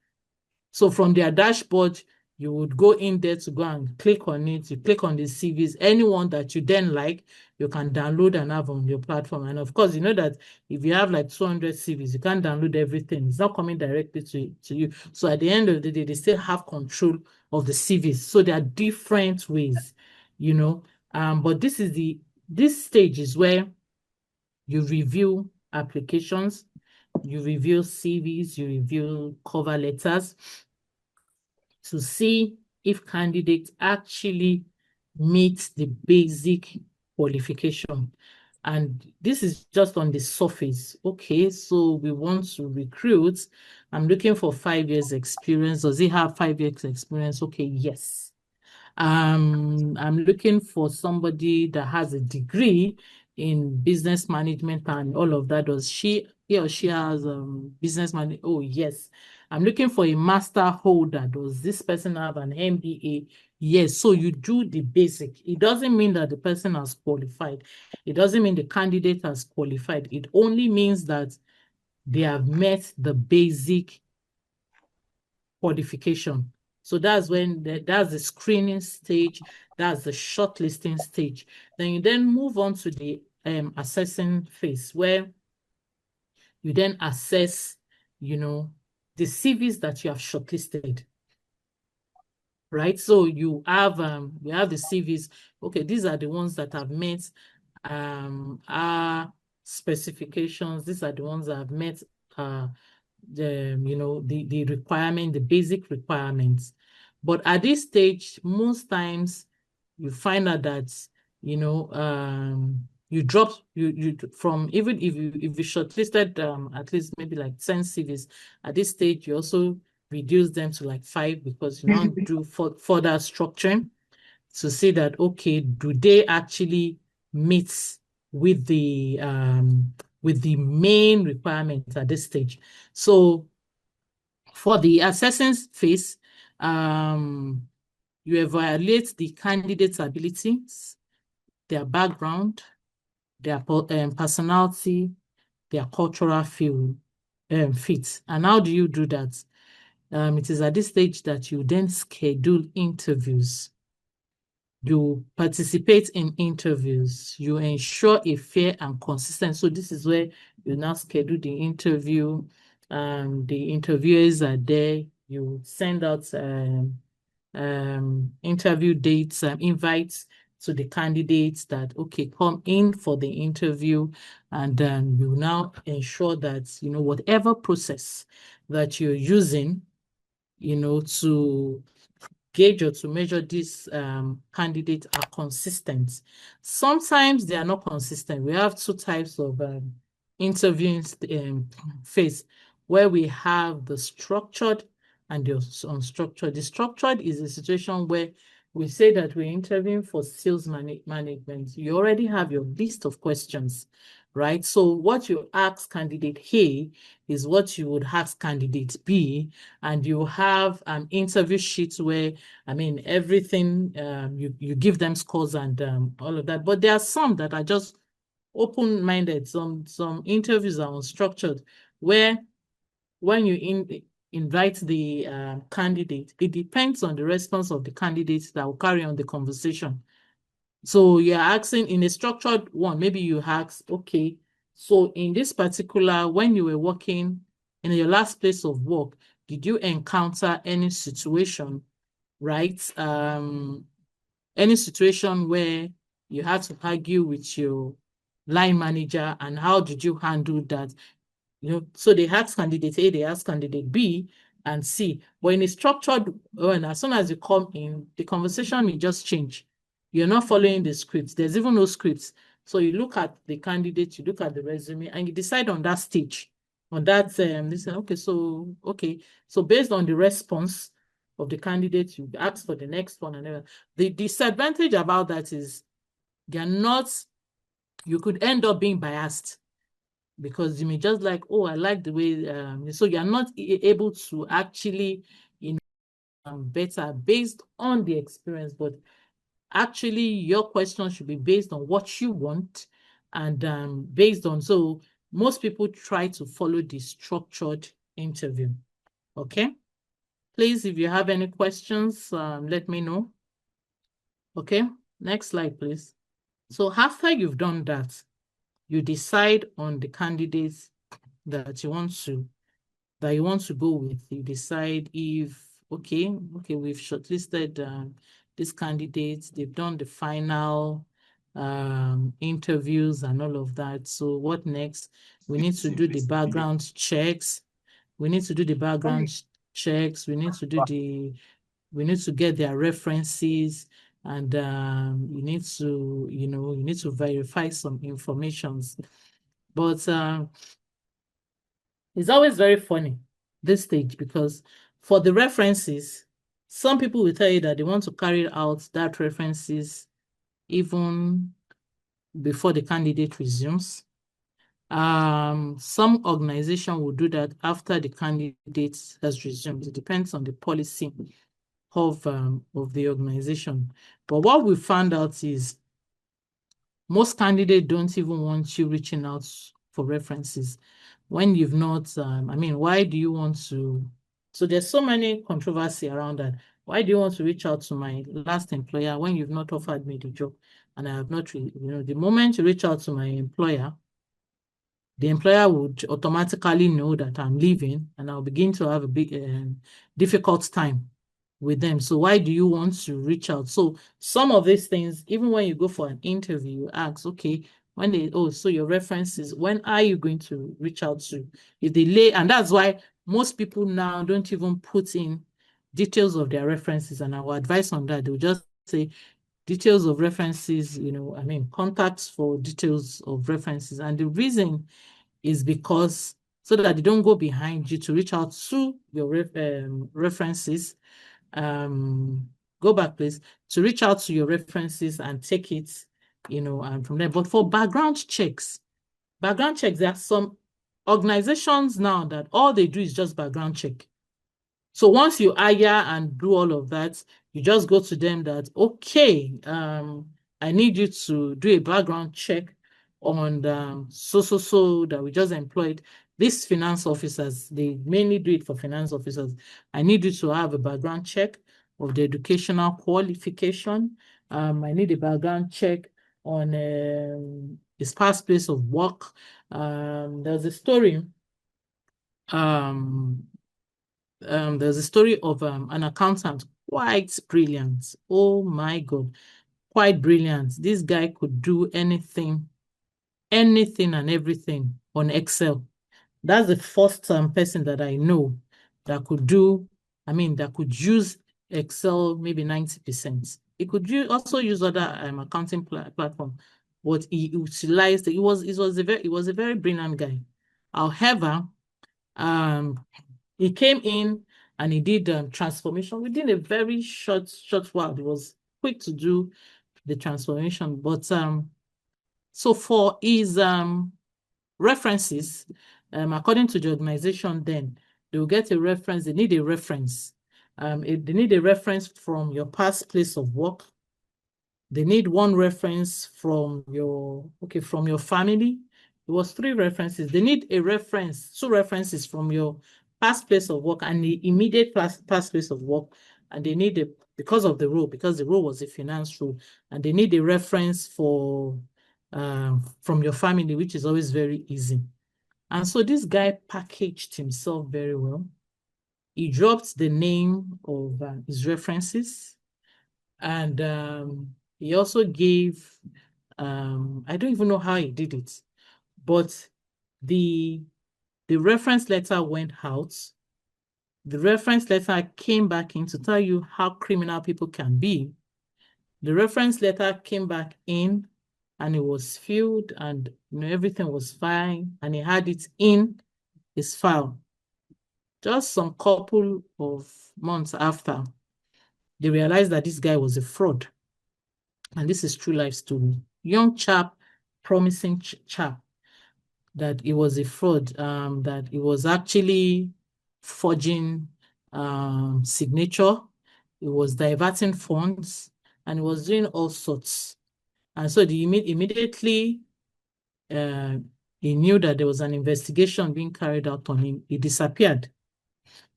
So from their dashboard, you would go in there to go and click on it. You click on the CVs. Anyone that you then like, you can download and have on your platform. And of course, you know that if you have like 200 CVs, you can't download everything. It's not coming directly to you. So at the end of the day, they still have control of the CVs. So there are different ways, but this stage is where you review applications, you review CVs, you review cover letters, to see if candidates actually meet the basic qualification. And this is just on the surface. Okay, so we want to recruit. I'm looking for 5 years experience. Does he have 5 years experience? Okay, yes. I'm looking for somebody that has a degree in business management and all of that. Does he or she has business management? Oh, yes. I'm looking for a master holder. Does this person have an MBA? Yes. So you do the basic. It doesn't mean that the person has qualified. It doesn't mean the candidate has qualified. It only means that they have met the basic qualification. So that's when that's the screening stage, that's the shortlisting stage. Then you then move on to the assessing phase, where you then assess, the CVs that you have shortlisted, right? So you have the CVs. Okay, these are the ones that have met our specifications. These are the ones that have met the requirement, the basic requirements. But at this stage, most times you find out that you drop from, even if you shortlisted at least maybe like 10 CVs, at this stage you also reduce them to like 5, because you now do further structuring to see that, okay, do they actually meet with the main requirements at this stage. So for the assessing phase, you evaluate the candidate's abilities, their background, their personality, their cultural fit. And how do you do that? It is at this stage that you then schedule interviews. You participate in interviews. You ensure a fair and consistent. So this is where you now schedule the interview. The interviewers are there. You send out interview dates, invites to the candidates that, okay, come in for the interview. And you now ensure that, whatever process that you're using, to gauge or to measure these candidates are consistent. Sometimes they are not consistent. We have 2 types of interviewing phase, where we have the structured and the unstructured. The structured is a situation where we say that we're interviewing for sales management. You already have your list of questions, right? So what you ask candidate A is what you would ask candidate B, and you have an interview sheet where, everything, you give them scores and all of that. But there are some that are just open-minded. Some interviews are unstructured, where when you invite the candidate, it depends on the response of the candidate that will carry on the conversation. So you're asking in a structured one, maybe you ask, okay, so in this particular, when you were working in your last place of work, did you encounter any situation, right? Any situation where you had to argue with your line manager, and how did you handle that? So they ask candidate A, they ask candidate B and C. But in a structured one, as soon as you come in, the conversation will just change. You're not following the scripts. There's even no scripts. So you look at the candidate, you look at the resume, and you decide on that stage, on that, listen, okay, so based on the response of the candidate, you ask for the next one. And the disadvantage about that is you could end up being biased, because you may just like, oh, I like the way, so you're not able to actually, better based on the experience, but actually your question should be based on what you want, and based on, so most people try to follow the structured interview. Okay, please, if you have any questions, let me know. Okay, next slide, please. So after you've done that, you decide on the candidates that you want to go with. You decide if, okay, we've shortlisted these candidates, they've done the final interviews and all of that. So what next? We need to do the background checks. We need to do the background checks. We need to get their references. and you need to verify some informations. But it's always very funny this stage, because for the references, some people will tell you that they want to carry out that references even before the candidate resumes. Some organization will do that after the candidate has resumed. It depends on the policy of the organization. But what we found out is most candidates don't even want you reaching out for references when you've not, why do you want to? So there's so many controversy around that. Why do you want to reach out to my last employer when you've not offered me the job? And I have not, the moment you reach out to my employer, the employer would automatically know that I'm leaving, and I'll begin to have a big, difficult time with them. So why do you want to reach out? So some of these things, even when you go for an interview, you ask, okay, so your references, when are you going to reach out to? If they lay, and that's why most people now don't even put in details of their references, and our advice on that, they'll just say details of references, contacts for details of references. And the reason is because so that they don't go behind you to reach out to your references. Go back, please, to reach out to your references and take it, and from there. But for background checks, there are some organizations now that all they do is just background check. So once you hire and do all of that, you just go to them that, okay, I need you to do a background check on so that we just employed. These finance officers, they mainly do it for finance officers. I need you to have a background check of the educational qualification. I need a background check on his past place of work. There's a story. There's a story of an accountant, quite brilliant. Oh my God, quite brilliant. This guy could do anything and everything on Excel. That's the first person that I know that could use Excel maybe 90%. He could also use other accounting platform, but he utilized it. He was a very brilliant guy. However, he came in and he did transformation within a very short while. He was quick to do the transformation. But so for his references, according to the organization, then they will get a reference. They need a reference. They need a reference from your past place of work. They need one reference from your family. It was 3 references. They need a reference, 2 references from your past place of work and the immediate past place of work. And they need because the role was a finance role, and they need a reference from your family, which is always very easy. And so this guy packaged himself very well. He dropped the name of his references, and he also gave, I don't even know how he did it, but the reference letter went out. The reference letter came back in to tell you how criminal people can be. The reference letter came back in and it was filled, and everything was fine, and he had it in his file. Just some couple of months after, they realized that this guy was a fraud. And this is true life story. Young chap, promising chap, that it was a fraud, that it was actually forging signature, it was diverting funds, and it was doing all sorts. And so immediately he knew that there was an investigation being carried out on him. He disappeared.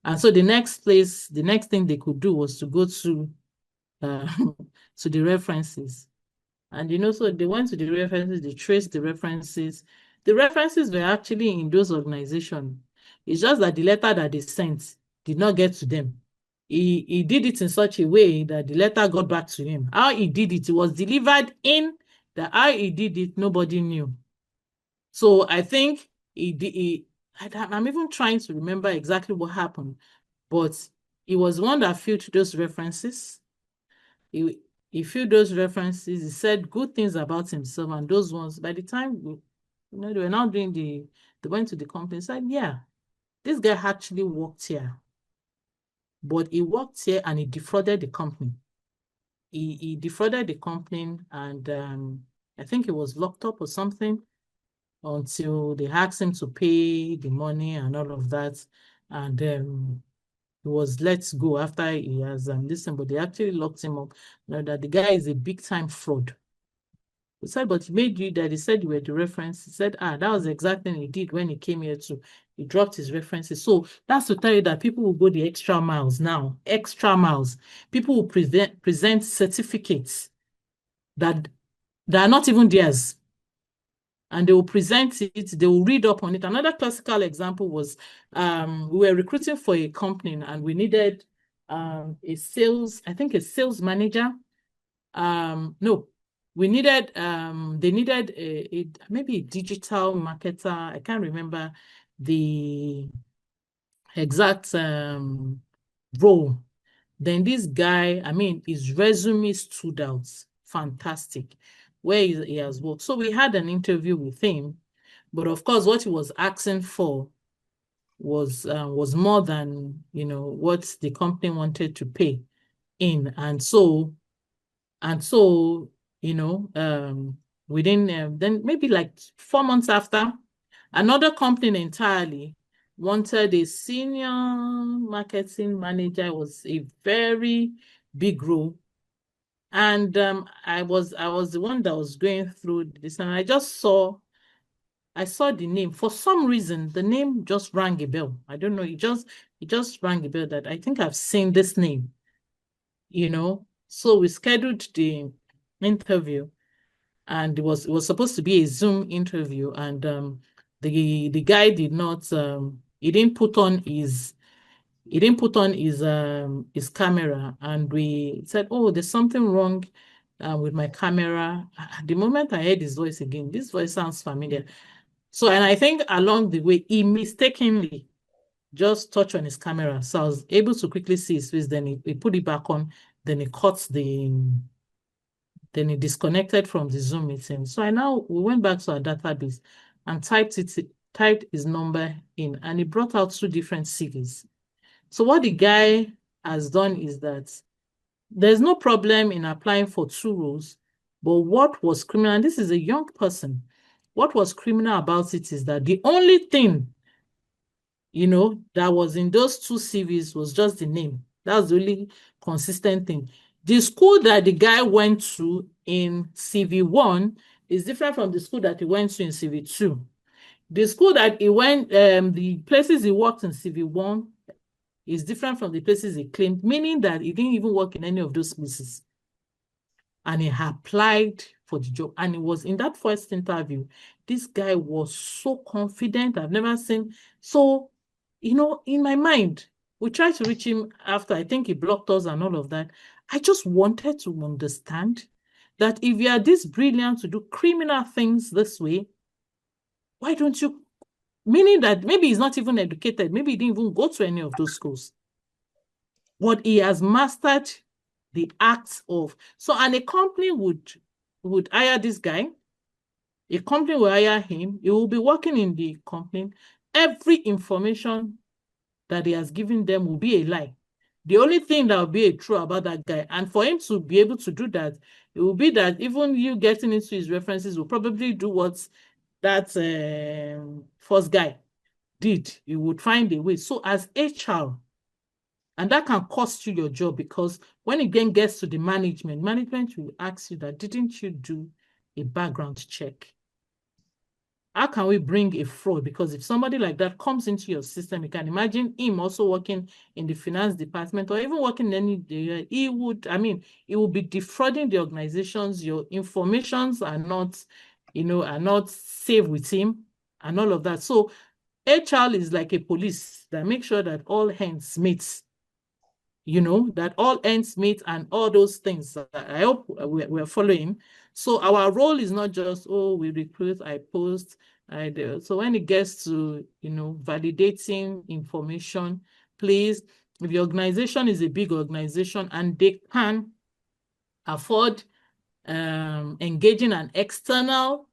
And so the next thing they could do was to go to to the references. And so they went to the references, they traced the references. The references were actually in those organizations. It's just that the letter that they sent did not get to them. He did it in such a way that the letter got back to him. How he did it, it was delivered in. How he did it, nobody knew. So I think I'm even trying to remember exactly what happened, but he was one that filled those references. he filled those references. He said good things about himself, and those ones, by the time they were now doing they went to the company, said, yeah, this guy actually worked here. But he worked here and he defrauded the company. He defrauded the company, and I think he was locked up or something until they asked him to pay the money and all of that. And he was let go after he has listened, but they actually locked him up. Now that the guy is a big time fraud. He said, but he made you that. He said you were the reference. He said, that was the exact thing he did when he came here too. He dropped his references. So that's to tell you that people will go the extra miles now. Extra miles. People will present certificates that are not even theirs. And they will present it, they will read up on it. Another classical example was we were recruiting for a company and we needed a sales manager. No, we needed, they needed maybe a digital marketer. I can't remember the exact role. Then this guy, I mean, his resume stood out. Fantastic. Where he has worked. So we had an interview with him, but of course, what he was asking for was more than what the company wanted to pay in, and so within then maybe like 4 months after, another company entirely wanted a senior marketing manager. It was a very big role. And I was the one that was going through this, and I saw the name. For some reason, the name just rang a bell. I don't know. It just rang a bell that I think I've seen this name. So we scheduled the interview, and it was supposed to be a Zoom interview, and the guy did not he didn't put on his camera, and we said, oh, there's something wrong with my camera. The moment I heard his voice again, this voice sounds familiar. So, and I think along the way, he mistakenly just touched on his camera. So I was able to quickly see his face. Then he put it back on. Then he disconnected from the Zoom meeting. So we went back to our database and typed his number in, and he brought out 2 different CVs. So what the guy has done is that there's no problem in applying for 2 roles, but what was criminal, and this is a young person, what was criminal about it is that the only thing, that was in those 2 CVs was just the name. That's the only consistent thing. The school that the guy went to in CV1 is different from the school that he went to in CV2. The school that he went, the places he worked in CV1 is different from the places he claimed, meaning that he didn't even work in any of those places. And he applied for the job. And it was in that first interview, this guy was so confident. I've never seen. So, in my mind, we tried to reach him after. I think he blocked us and all of that. I just wanted to understand that if you are this brilliant to do criminal things this way, why don't you? Meaning that maybe he's not even educated. Maybe he didn't even go to any of those schools. But he has mastered the act of. So, and a company would hire this guy. A company will hire him. He will be working in the company. Every information that he has given them will be a lie. The only thing that will be a true about that guy, and for him to be able to do that, it will be that even you getting into his references will probably do what that first guy did. You would find a way. So as HR, and that can cost you your job, because when it then gets to the management will ask you that, didn't you do a background check? How can we bring a fraud? Because if somebody like that comes into your system, you can imagine him also working in the finance department or even working in any area. He will be defrauding the organizations. Your informations are not safe with him and all of that. So HR is like a police that makes sure that all hands meet. That all ends meet and all those things. I hope we're following. So our role is not just, we recruit, I post, I do. So when it gets to, validating information, please, if the organization is a big organization and they can afford engaging an external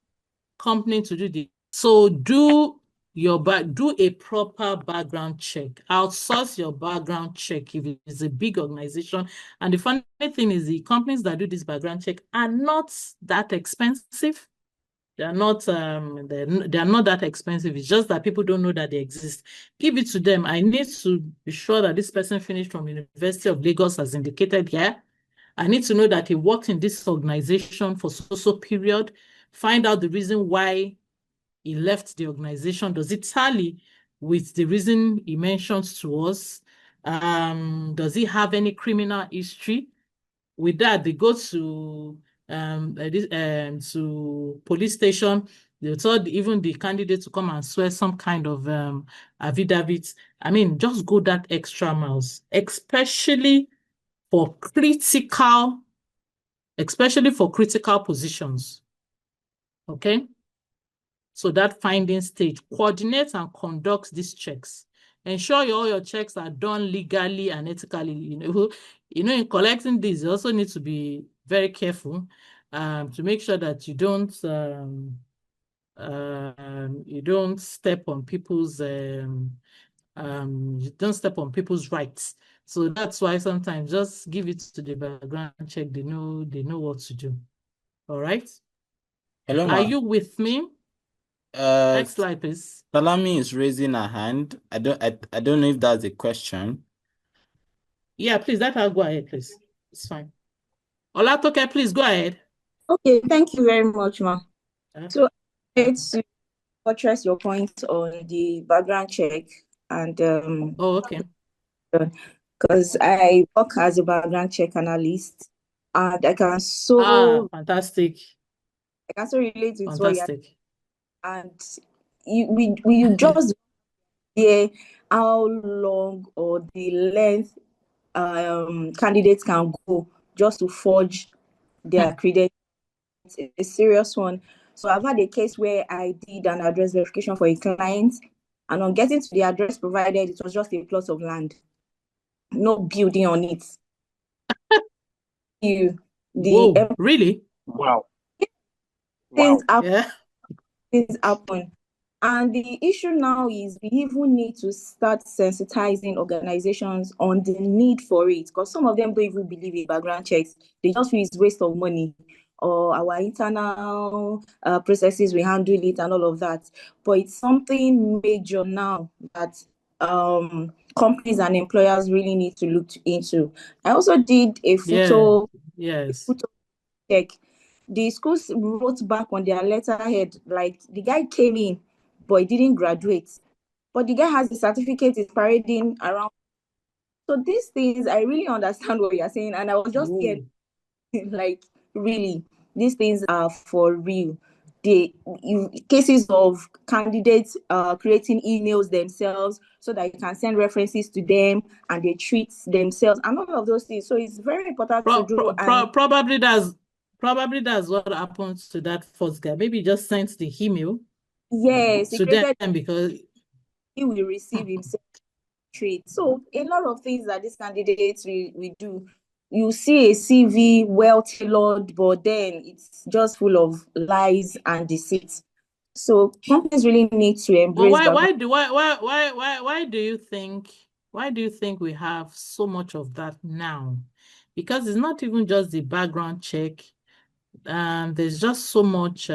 company to do this. So do a proper background check. Outsource your background check if it's a big organization. And the funny thing is the companies that do this background check are not that expensive. They are not they're not that expensive. It's just that people don't know that they exist. Give it to them. I need to be sure that this person finished from University of Lagos as indicated here. I need to know that he worked in this organization for so period. Find out the reason why he left the organization. Does it tally with the reason he mentions to us? Does he have any criminal history? With that, they go to police station. They told even the candidate to come and swear some kind of affidavit. I mean, just go that extra miles, especially for critical positions. Okay. So that finding stage, coordinate and conduct these checks. Ensure all your checks are done legally and ethically. In collecting these, you also need to be very careful to make sure that you don't step on people's rights. So that's why sometimes just give it to the background check. They know what to do. All right. Hello, Are you with me? Next slide, please. Salami is raising her hand. I don't know if that's a question. Yeah, please, let her go ahead, please. It's fine. Olatoke, please go ahead. Okay, thank you very much, ma'am. So it's to buttress your point on the background check and okay. Because I work as a background check analyst and I can fantastic. I can so relate with fantastic. And we just hear how long or the length candidates can go just to forge their credentials. It's a serious one. So I've had a case where I did an address verification for a client, and on getting to the address provided, it was just a plot of land, no building on it. Whoa, really? Wow. Things happen. And the issue now is we even need to start sensitizing organizations on the need for it, because some of them don't even believe in background checks. They just feel it's waste of money, or our internal processes, we handle it and all of that. But it's something major now that companies and employers really need to look into. I also did a photo check. The schools wrote back on their letterhead, like the guy came in, but he didn't graduate. But the guy has a certificate, is parading around. So these things, I really understand what you're saying. And I was just getting like, really, these things are for real. The cases of candidates creating emails themselves so that you can send references to them and they treat themselves and all of those things. So it's very important to do. Probably that's what happens to that first guy. Maybe he just sent the email. Yes, to them because he will receive himself treat. So a lot of things that these candidates we do. You see a CV well tailored, but then it's just full of lies and deceit. So companies really need to embrace. Why do you think we have so much of that now? Because it's not even just the background check. There's just so much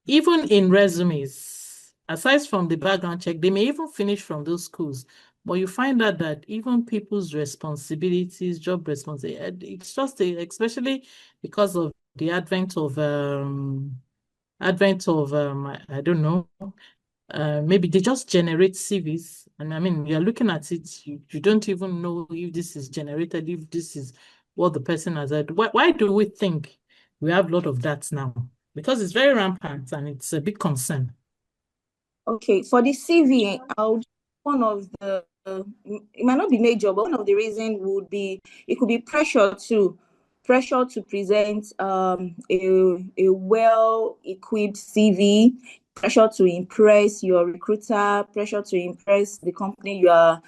even in resumes, aside from the background check, they may even finish from those schools. But you find out that even people's responsibilities, job responsibilities, it's just especially because of the advent of I don't know, maybe they just generate CVs. And I mean, you're looking at it, you don't even know if this is generated, if this is what the person has said. Why do we think we have a lot of that now? Because it's very rampant and it's a big concern. Okay, for the CV, one of the, it might not be major, but one of the reasons would be, it could be pressure to present a well-equipped CV, pressure to impress your recruiter, pressure to impress the company you are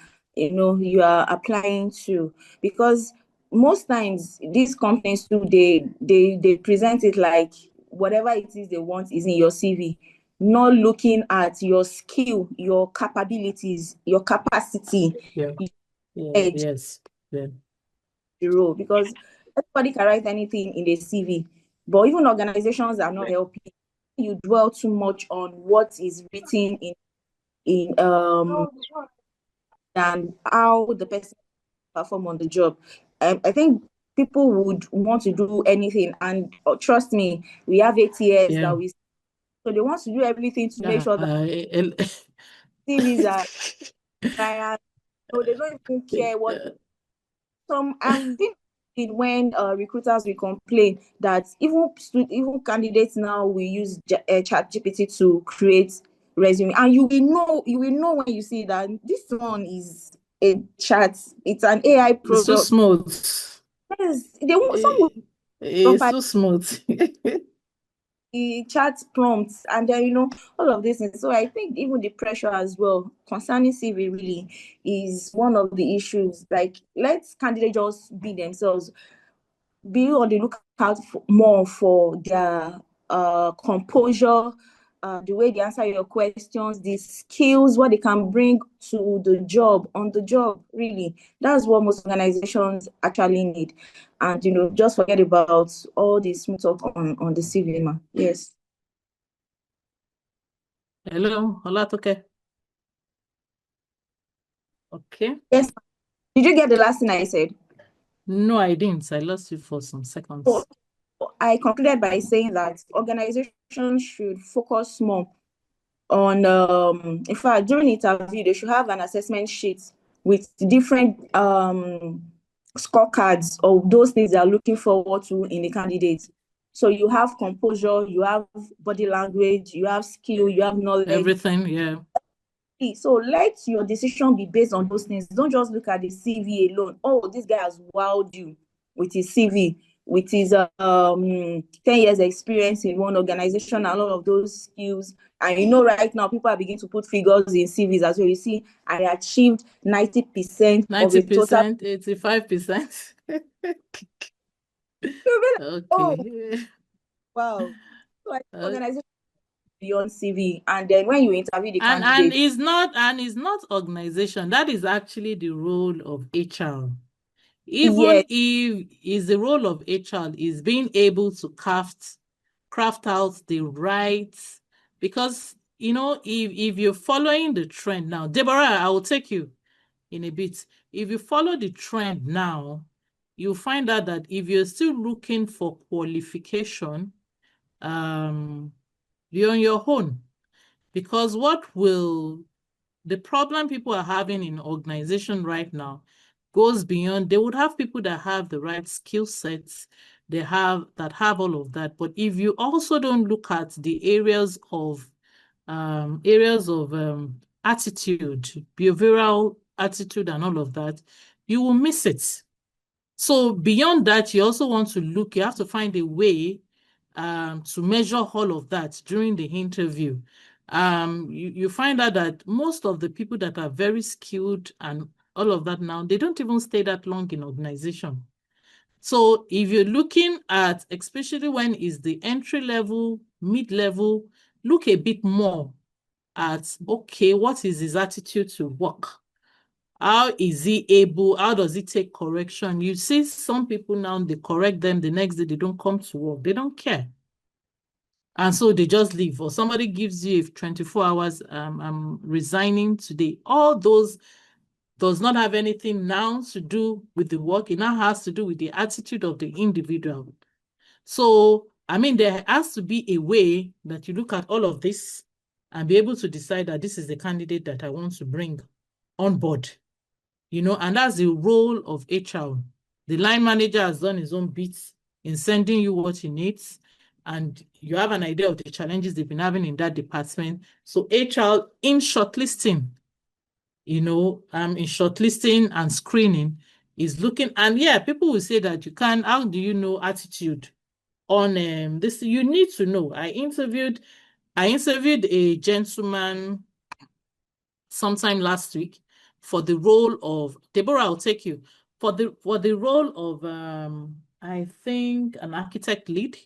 applying to. Because most times these companies too, they present it like whatever it is they want is in your CV, not looking at your skill, your capabilities, your capacity, Yeah. your Yeah. edge, Yes. Yeah. the role. Because everybody can write anything in the CV, but even organizations are not helping. You dwell too much on what is written in and how the person perform on the job. I think people would want to do anything, and trust me, we have ATS Yeah. that we, so they want to do everything to make sure that CVs are trial. So they don't even care what some. I've been when recruiters will complain that even candidates now we use chat GPT to create resume, and you will know when you see that this one is a chat, it's an AI It's so product. smooth. Yes, they want some will It's so smooth. the chat prompts, and then all of this. And so I think even the pressure as well concerning CV really is one of the issues. Like, let candidates just be themselves, be on the lookout more for their composure, the way they answer your questions, the skills, what they can bring to the job, on the job, really. That's what most organizations actually need. And, just forget about all the smooth talk on the CV, ma. Yes. Hello, Olatoke. Okay. Yes. Did you get the last thing I said? No, I didn't. I lost you for some seconds. So I concluded by saying that organizations should focus more on, in fact, during interview, they should have an assessment sheet with different scorecards of those things they are looking forward to in the candidates. So you have composure, you have body language, you have skill, you have knowledge. Everything, yeah. So let your decision be based on those things. Don't just look at the CV alone. Oh, this guy has wowed you with his CV, with his 10 years experience in one organization and all of those skills. And right now people are beginning to put figures in CVs as well. You see, I achieved 90% of a total. 90%, 85%. Oh, Okay. wow. So I think organization beyond CV, and then when you interview the And candidate, it's not organization. That is actually the role of HR. yes, Even if is the role of HR is being able to craft out the right, because if you're following the trend now, Deborah, I will take you in a bit. If you follow the trend now, you find out that if you're still looking for qualification, you're on your own. Because the problem people are having in organization right now goes beyond. They would have people that have the right skill sets, that have all of that. But if you also don't look at the areas of attitude, behavioral attitude, and all of that, you will miss it. So beyond that, you also want to look. You have to find a way to measure all of that during the interview. You find out that most of the people that are very skilled and all of that now, they don't even stay that long in organization. So if you're looking at, especially when it's the entry level, mid-level, look a bit more at, okay, what is his attitude to work? How does he take correction? You see some people now, they correct them, the next day they don't come to work. They don't care. And so they just leave. Or somebody gives you 24 hours, I'm resigning today. All those does not have anything now to do with the work. It now has to do with the attitude of the individual. So, there has to be a way that you look at all of this and be able to decide that this is the candidate that I want to bring on board. And that's the role of HR. The line manager has done his own bits in sending you what he needs, and you have an idea of the challenges they've been having in that department. So HR in shortlisting, in shortlisting and screening is looking, and yeah, people will say that how do you know attitude on this? You need to know. I interviewed a gentleman sometime last week for the role of, Deborah, I'll take you, for the role of I think an architect lead.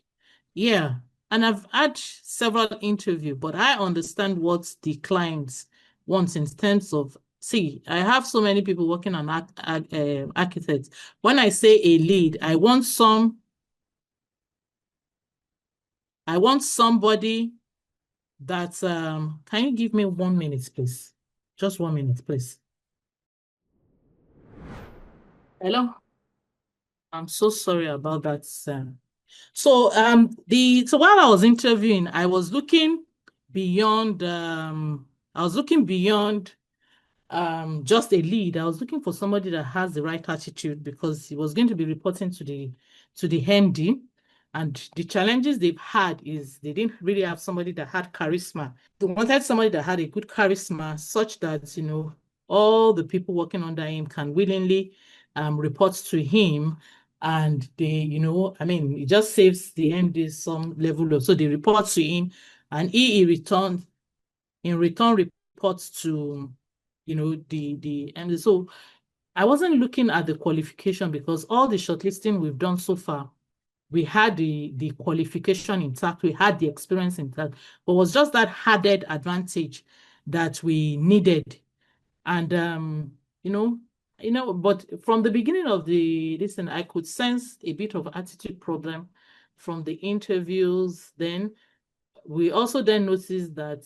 Yeah. And I've had several interviews, but I understand what the clients want in terms of, see, I have so many people working on architects. When I say a lead, I want somebody that can you give me 1 minute, please? Just 1 minute, please. Hello? I'm so sorry about that. So while I was interviewing, I was looking beyond just a lead. I was looking for somebody that has the right attitude because he was going to be reporting to the MD. And the challenges they've had is they didn't really have somebody that had charisma. They wanted somebody that had a good charisma such that, you know, all the people working under him can willingly report to him. And they, you know, I mean, it just saves the MD some level of, so they report to him and he returns, in return reports to, you know, the MD. So I wasn't looking at the qualification because all the shortlisting we've done so far, we had the qualification intact, we had the experience intact, but it was just that added advantage that we needed. And you know, but from the beginning of listen, I could sense a bit of attitude problem from the interviews. Then we also then noticed that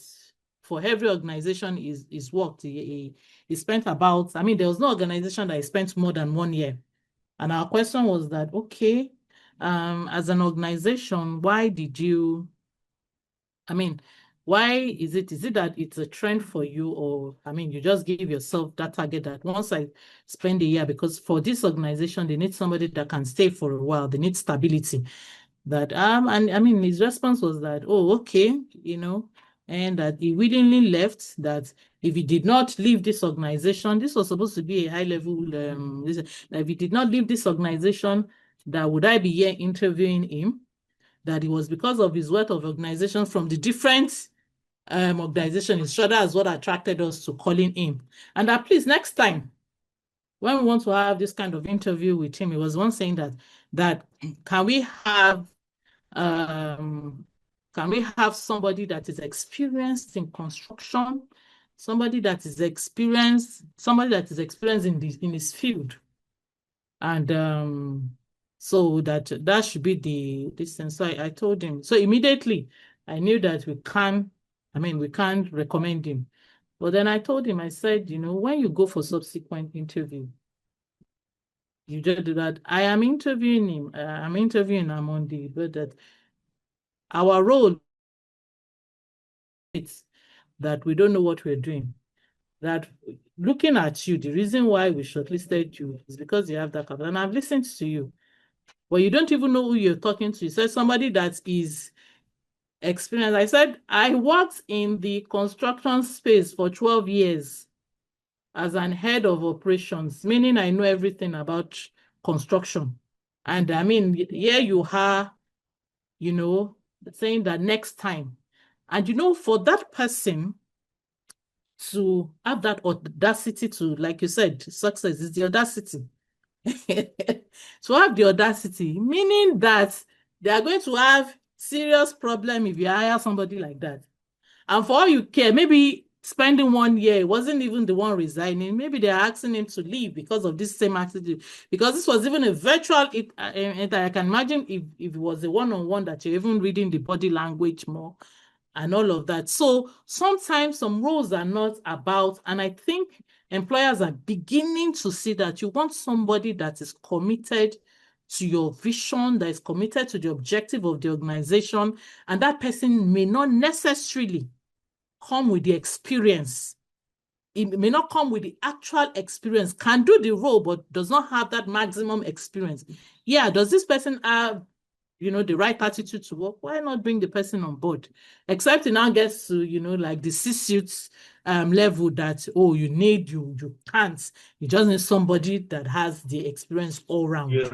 for every organization is worked, he spent about, I mean, there was no organization that spent more than 1 year. And our question was that, okay, as an organization, why is it that it's a trend for you, or, I mean, you just give yourself that target that once I spend a year, because for this organization, they need somebody that can stay for a while, they need stability. That, and I mean, his response was that, oh, okay, you know, and that he willingly left, that if he did not leave this organization, this was supposed to be a high level, if he did not leave this organization, that would I be here interviewing him? That it was because of his wealth of organization from the different organization, his shoulder is what attracted us to calling him. And that please, next time, when we want to have this kind of interview with him, he was one saying that can we have somebody that is experienced in construction, somebody that is experienced in his field, and so that should be the distance. So I told him. So immediately I knew that we can't recommend him. But then I told him, I said, you know, when you go for subsequent interview, you just do that. I am interviewing him. I'm interviewing him on the, but that our role is that we don't know what we're doing. That looking at you, the reason why we shortlisted you is because you have that capital. And I've listened to you, but you don't even know who you're talking to. You said somebody that is experienced. I said, I worked in the construction space for 12 years as an head of operations, meaning I know everything about construction. And I mean, here you are, you know, saying that next time. And, you know, for that person to have that audacity to, like you said, success is the audacity. To have the audacity, meaning that they are going to have serious problem if you hire somebody like that. And for all you care, maybe spending 1 year, it wasn't even the one resigning. Maybe they're asking him to leave because of this same attitude. Because this was even a virtual, and I can imagine if it was a one-on-one that you're even reading the body language more and all of that. So sometimes some roles are not about, and I think employers are beginning to see that you want somebody that is committed to your vision, that is committed to the objective of the organization, and that person may not necessarily come with the experience. It may not come with the actual experience, can do the role, but does not have that maximum experience. Yeah, does this person have, you know, the right attitude to work? Why not bring the person on board? Except it now gets to, you know, like the C-suite level that, oh, you can't. You just need somebody that has the experience all round. Yeah.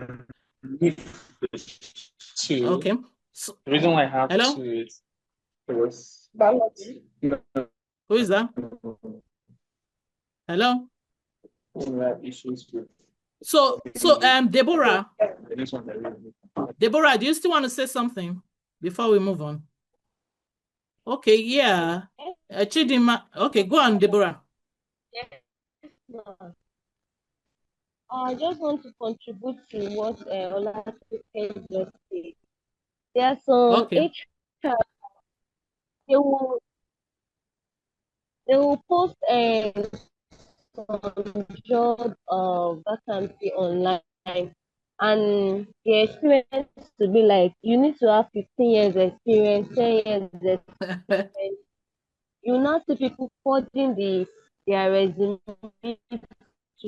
Okay. So, the reason why I have hello? two is it was Who is that? Hello? we have issues with So Deborah, do you still want to say something before we move on? Okay, yeah. Chidima, okay, go on, Deborah. I just want to contribute to what Olatuke just said. There are some HR, they will post some job vacancy online, and the experience to be like, you need to have 15 years experience, 10 years experience. You now see people forging their resume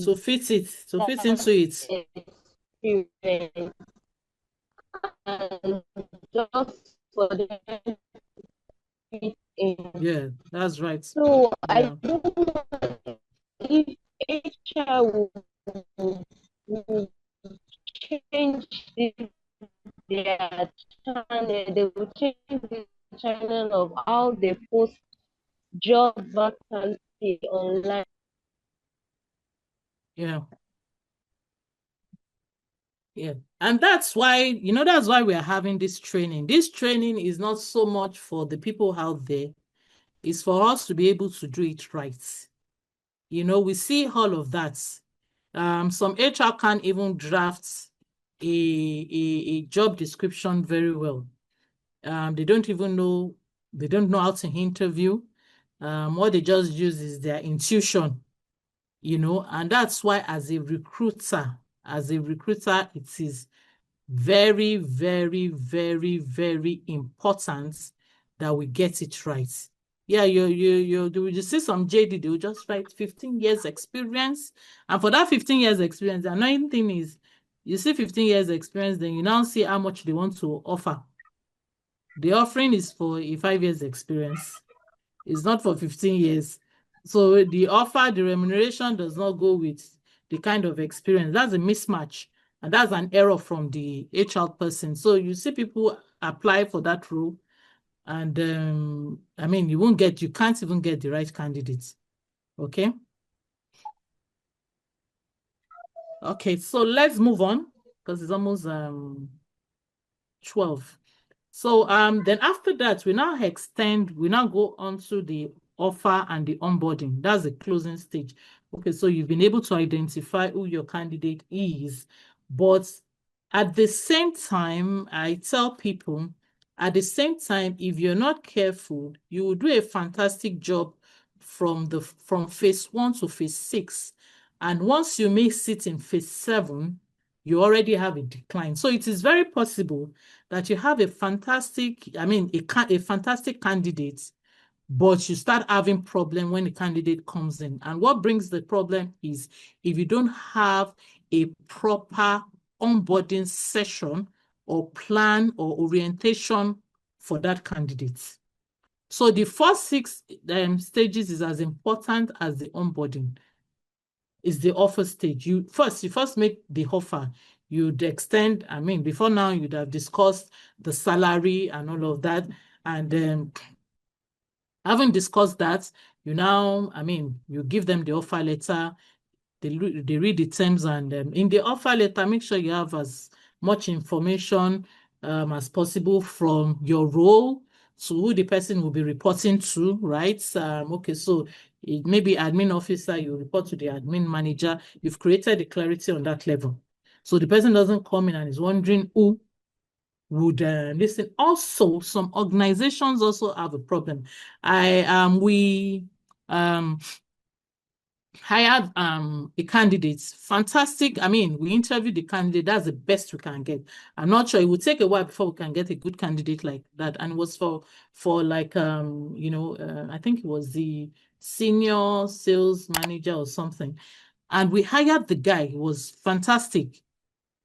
to fit into it. Experience, and just for them to fit in. Yeah, that's right. So yeah. I don't know if HR will change their channel, they will change the channel of how they post job vacancy online. Yeah. Yeah. And that's why, that's why we are having this training. This training is not so much for the people out there. It's for us to be able to do it right. We see all of that. Some HR can't even draft a job description very well. They don't know how to interview. What they just use is their intuition, and that's why as a recruiter, it is very, very, very, very important that we get it right. Yeah, you see some JD, they will just write 15 years experience. And for that 15 years experience, the annoying thing is you see 15 years experience, then you now see how much they want to offer. The offering is for a 5 years experience. It's not for 15 years. So the offer, the remuneration does not go with the kind of experience. That's a mismatch. And that's an error from the HR person. So you see people apply for that role. And you can't even get the right candidates. Okay. Okay, so let's move on because it's almost 12. So then after that, we now go on to the offer and the onboarding. That's the closing stage. Okay, so you've been able to identify who your candidate is, but at the same time, I tell people, if you're not careful, you will do a fantastic job from phase 1 to phase 6. And once you may sit in phase 7, you already have a decline. So it is very possible that you have a fantastic candidate, but you start having problem when the candidate comes in. And what brings the problem is if you don't have a proper onboarding session or plan or orientation for that candidate. So the first 6 stages is as important as the onboarding. Is the offer stage. You first make the offer. You'd extend, before now you'd have discussed the salary and all of that. And then having discussed that, you give them the offer letter, they read the terms, and in the offer letter, make sure you have as much information as possible from your role to who the person will be reporting to, right? Okay, so it may be admin officer, you report to the admin manager. You've created the clarity on that level. So the person doesn't come in and is wondering who would listen. Also, some organizations also have a problem. We hired a candidate. Fantastic. we interviewed the candidate. That's the best we can get. I'm not sure. It would take a while before we can get a good candidate like that. And it was for like I think it was the senior sales manager or something. And we hired the guy. He was fantastic.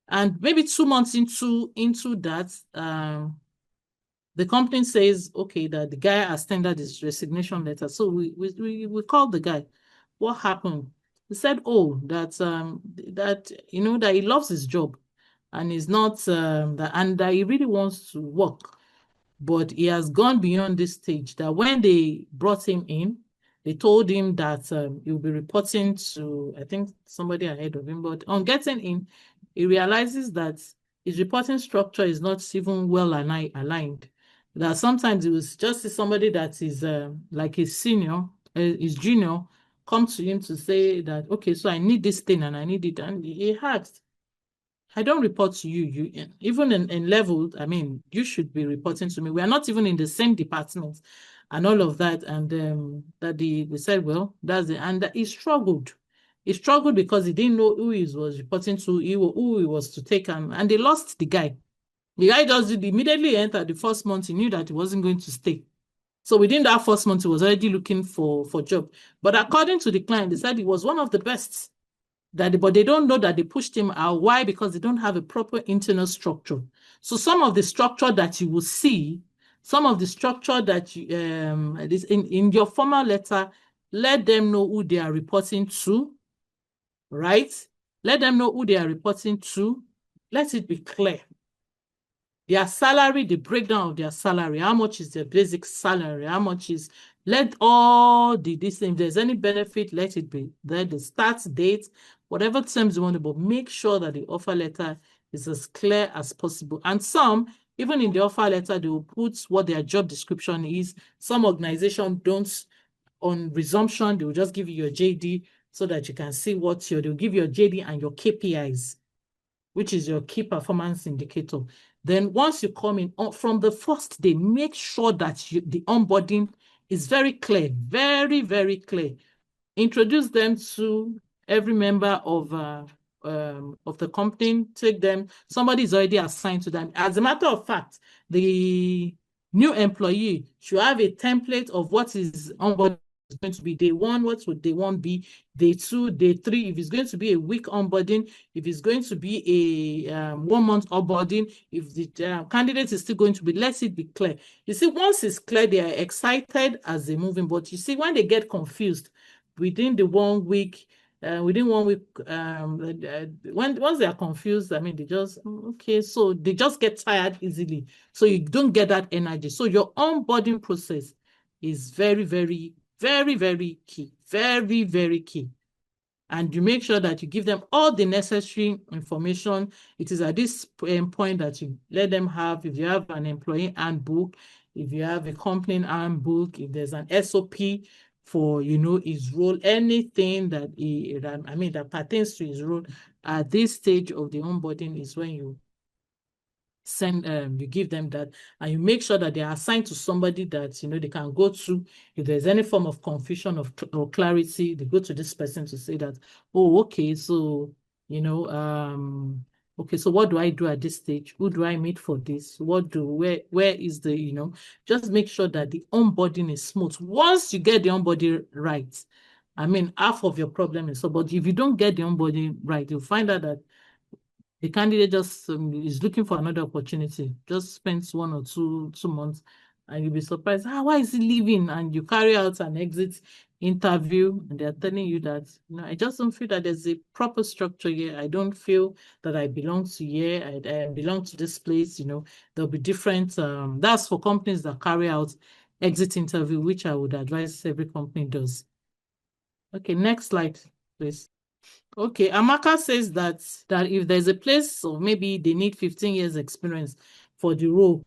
And maybe 2 months into that, the company says, okay, that the guy has tendered his resignation letter. So we called the guy. What happened? He said, oh, that he loves his job and is not that he really wants to work. But he has gone beyond this stage, that when they brought him in, They told him that he'll be reporting to, I think, somebody ahead of him. But on getting in, he realizes that his reporting structure is not even well aligned. That sometimes it was just somebody that is like his senior, his junior, come to him to say that, okay, so I need this thing and I need it. And he asked, I don't report to you. You even in level, I mean, you should be reporting to me. We are not even in the same department and all of that. And that they said, well, that's it. And he struggled. He struggled because he didn't know who he was reporting to, who he was to take, and they lost the guy. The guy just immediately entered the first month. He knew that he wasn't going to stay. So within that first month, he was already looking for job. But according to the client, they said he was one of the best. But they don't know that they pushed him out. Why? Because they don't have a proper internal structure. So some of the structure that you will see, some of the structure that you in your formal letter, let them know who they are reporting to, right? Let them know who they are reporting to. Let it be clear. Their salary, the breakdown of their salary, how much is their basic salary, how much is, let all this, if there's any benefit, let it be there, the start date, whatever terms you want to, but make sure that the offer letter is as clear as possible. And some, even in the offer letter, they will put what their job description is. Some organizations don't, on resumption, they will just give you your JD so that you can see they'll give you your JD and your KPIs, which is your key performance indicator. Then once you come in from the first day, make sure that the onboarding is very clear, very, very clear. Introduce them to every member of the company, take them, somebody is already assigned to them. As a matter of fact, the new employee should have a template of what is onboarding is going to be. Day one, what would day one be? Day two, day three, if it's going to be a week onboarding, if it's going to be a 1 month onboarding, if the candidate is still going to be, let it be clear. You see, once it's clear, they are excited as they move in. But you see, when they get confused within the 1 week, once they are confused, I mean, they just, okay, so they just get tired easily. So you don't get that energy. So your onboarding process is very, very, very, very key. Very, very key. And you make sure that you give them all the necessary information. It is at this point that you let them have, if you have an employee handbook, if you have a company handbook, if there's an SOP for, his role, anything that pertains to his role at this stage of the onboarding is when you you give them that, and you make sure that they are assigned to somebody that they can go to. If there's any form of confusion or clarity, they go to this person to say that, oh, okay, so okay, so what do I do at this stage? Who do I meet for this? Where is the, just make sure that the onboarding is smooth. Once you get the onboarding right, I mean, half of your problem is so, but if you don't get the onboarding right, you'll find out that the candidate just is looking for another opportunity, just spends 1 or 2 months, and you'll be surprised, why is he leaving? And you carry out an exit interview, and they're telling you that, I just don't feel that there's a proper structure here. I don't feel that I belong to here. I belong to this place. There'll be different, that's for companies that carry out exit interview, which I would advise every company does. Okay, next slide, please. Okay, Amaka says that if there's a place, or maybe they need 15 years experience for the role,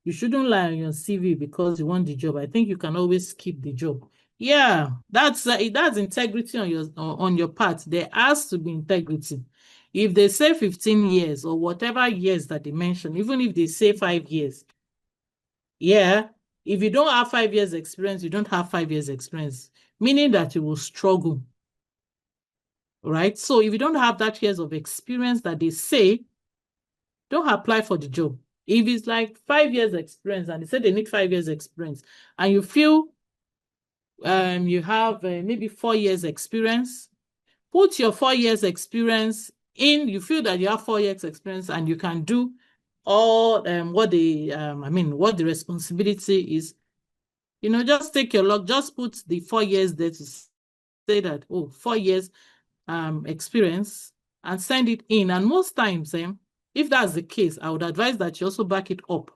you shouldn't lie on your CV because you want the job. I think you can always keep the job. Yeah, that's integrity on your part. There has to be integrity. If they say 15 years or whatever years that they mention, even if they say 5 years, yeah, if you don't have 5 years experience, you don't have 5 years experience, meaning that you will struggle. Right? So if you don't have that years of experience that they say, don't apply for the job. If it's like 5 years experience and they say they need 5 years experience, and you feel you have maybe 4 years experience, put your 4 years experience in. You feel that you have 4 years experience and you can do all what the responsibility is. Just take your luck, just put the 4 years there to say that, 4 years experience, and send it in. And most times, if that's the case, I would advise that you also back it up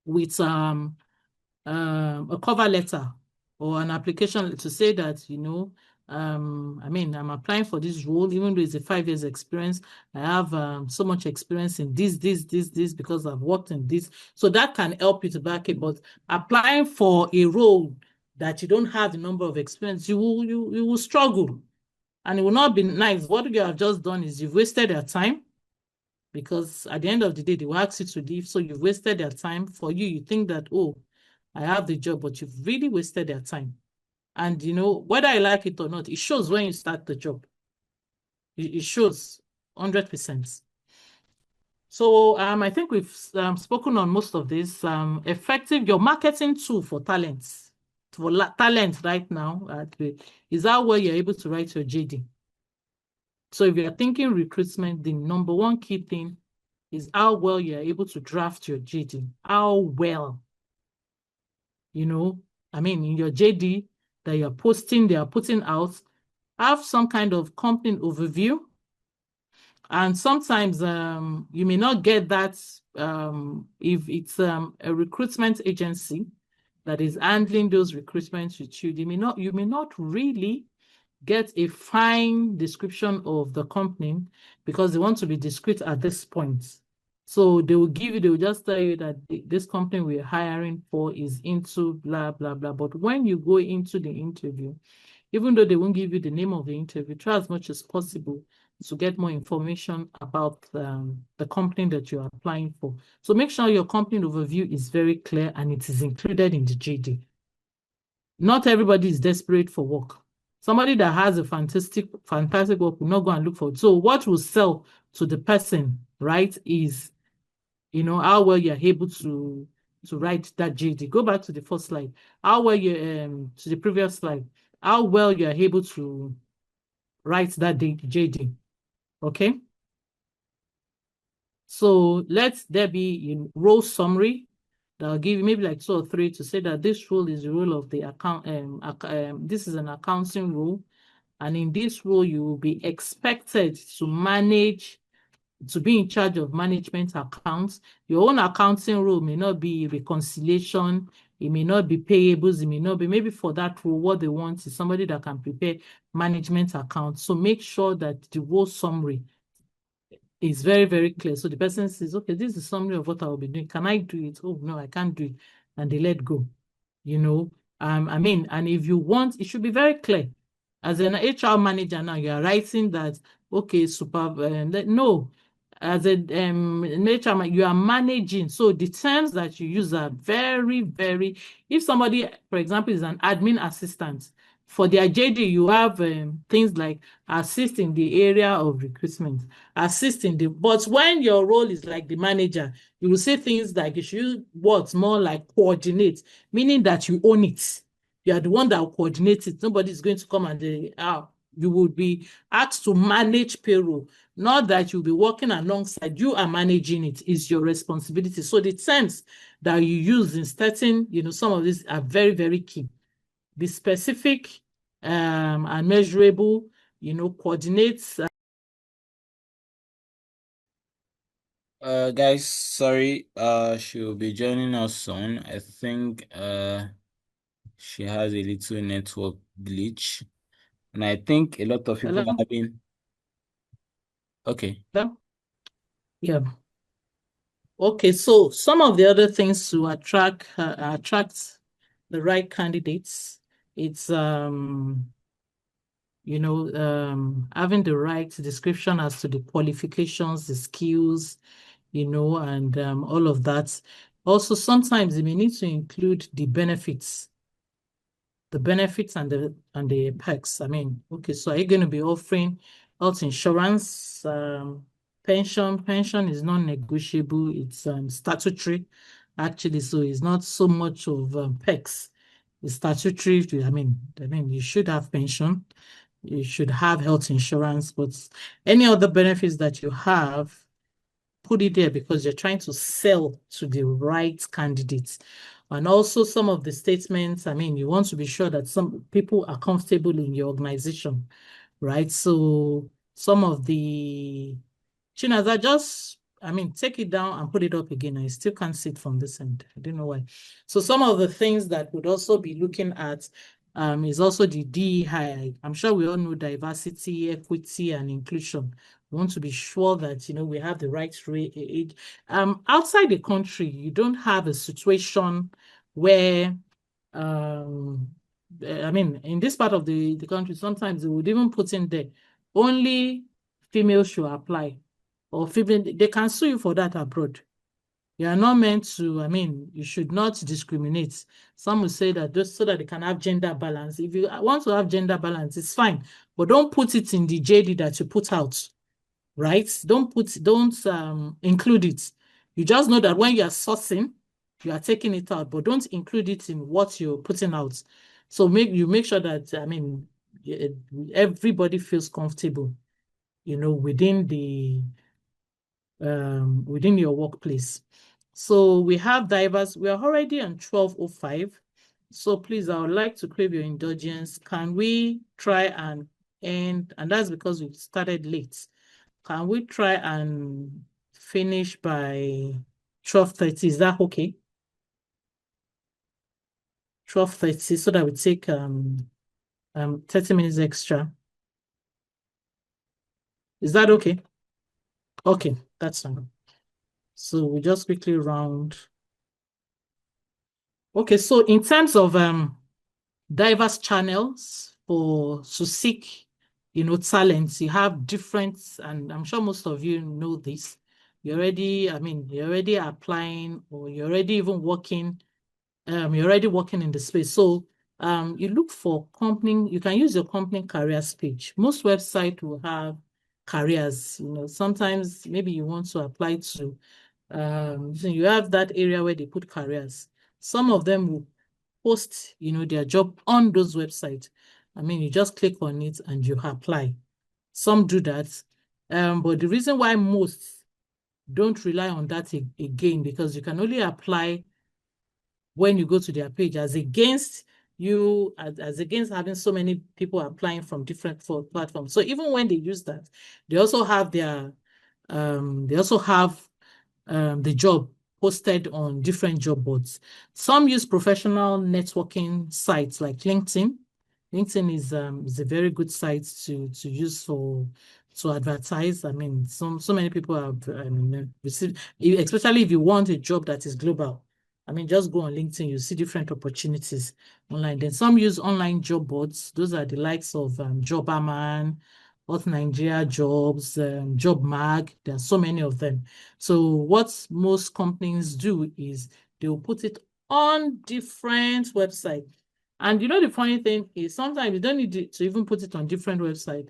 with a cover letter or an application to say that, I mean, I'm applying for this role, even though it's a 5 years experience. I have so much experience in this, because I've worked in this. So that can help you to back it. But applying for a role that you don't have the number of experience, you will struggle. And it will not be nice. What you have just done is you've wasted their time, because at the end of the day, they will ask you to leave. So you've wasted their time. For you, you think that, oh, I have the job, but you've really wasted their time. And, whether I like it or not, it shows when you start the job. It shows 100%. So I think we've spoken on most of this. Effective, your marketing tool for talents. For talent right now, is how well you're able to write your JD. So if you're thinking recruitment, the number one key thing is how well you're able to draft your JD. How well, I mean, in your JD that you're posting, they are putting out, have some kind of company overview. And sometimes you may not get that if it's a recruitment agency that is handling those recruitments with you. You may not really get a fine description of the company, because they want to be discreet at this point. So they will just tell you that this company we're hiring for is into blah, blah, blah. But when you go into the interview, even though they won't give you the name of the interview, try as much as possible to get more information about the company that you're applying for. So make sure your company overview is very clear and it is included in the JD. Not everybody is desperate for work. Somebody that has a fantastic work will not go and look for it. So what will sell to the person, right, is, how well you're able to write that JD. Go back to the first slide. How well you, to the previous slide, how well you're able to write that JD. Okay? So there be a role summary that I'll give you maybe like 2 or 3 to say that this role is the role of the account. This is an accounting role. And in this role, you will be expected to be in charge of management accounts. Your own accounting role may not be reconciliation. It may not be payables. It may not be, maybe for that role, what they want is somebody that can prepare management accounts. So make sure that the role summary is very, very clear. So the person says, okay, this is the summary of what I will be doing. Can I do it? Oh, no, I can't do it. And they let go, I mean, and if you want, it should be very clear. As an HR manager now, you are writing that, okay, no. As a HR, you are managing. So the terms that you use are very, very, if somebody, for example, is an admin assistant, for their JD, you have things like assist in the area of recruitment, but when your role is like the manager, you will say things like you should more like coordinate, meaning that you own it. You are the one that will coordinate it. Nobody is going to come and you will be asked to manage payroll, not that you'll be working alongside. You are managing it. It's your responsibility. So the terms that you use in starting, some of these are very, very key. Be specific and measurable, coordinates. Guys, sorry, she'll be joining us soon. I think she has a little network glitch. And I think a lot of people are having. Okay. Yeah. Okay, so some of the other things to attract the right candidates, it's having the right description as to the qualifications, the skills, and all of that. Also, sometimes you may need to include the benefits and the perks. I mean, okay, so are you going to be offering health insurance, pension? Pension is non-negotiable. It's statutory, actually, so it's not so much of perks. It's statutory. I mean, you should have pension. You should have health insurance, but any other benefits that you have, put it there, because you're trying to sell to the right candidates. And also some of the statements, I mean, you want to be sure that some people are comfortable in your organization, right? So some of the Chinas are just I mean, take it down and put it up again. I still can't see it from this end. I don't know why. So some of the things that would also be looking at is also the DEI. I'm sure we all know diversity, equity, and inclusion. We want to be sure that, you know, we have the right age. Outside the country, you don't have a situation where, I mean, in this part of the country, sometimes they would even put in there, only females should apply. Or female, they can sue you for that abroad. You are not meant to, I mean, you should not discriminate. Some will say that just so that they can have gender balance. If you want to have gender balance, it's fine, but don't put it in the JD that you put out, right? Don't include it. You just know that when you are sourcing, you are taking it out, but don't include it in what you're putting out. So make sure that, I mean, everybody feels comfortable, you know, within your workplace. So we have diverse. We are already on 12:05. So please, I would like to crave your indulgence. Can we try and end? And that's because we started late. Can we try and finish by 12:30? Is that okay? 12:30, so that we take 30 minutes extra. Is that okay? Okay, that's fine. So we just quickly round. Okay, so in terms of diverse channels to seek, you know, talents, you have different, and I'm sure most of you know this. You're already applying, or you're already even working. You're already working in the space. So you look for company. You can use your company careers page. Most websites will have careers. You know, sometimes maybe you want to apply to. So you have that area where they put careers. Some of them will post, you know, their job on those websites. I mean, you just click on it and you apply. Some do that. But the reason why most don't rely on that again, because you can only apply when you go to their page, as against having so many people applying from different platforms. So even when they use that, they also have their the job posted on different job boards. Some use professional networking sites like LinkedIn. LinkedIn is a very good site to use to advertise. I mean, so many people have received, especially if you want a job that is global. I mean, just go on LinkedIn, you see different opportunities online. Then some use online job boards. Those are the likes of Jobberman, Hot Nigeria Jobs, Job Mag. There are so many of them. So what most companies do is they'll put it on different websites. And you know, the funny thing is sometimes you don't need to even put it on different websites.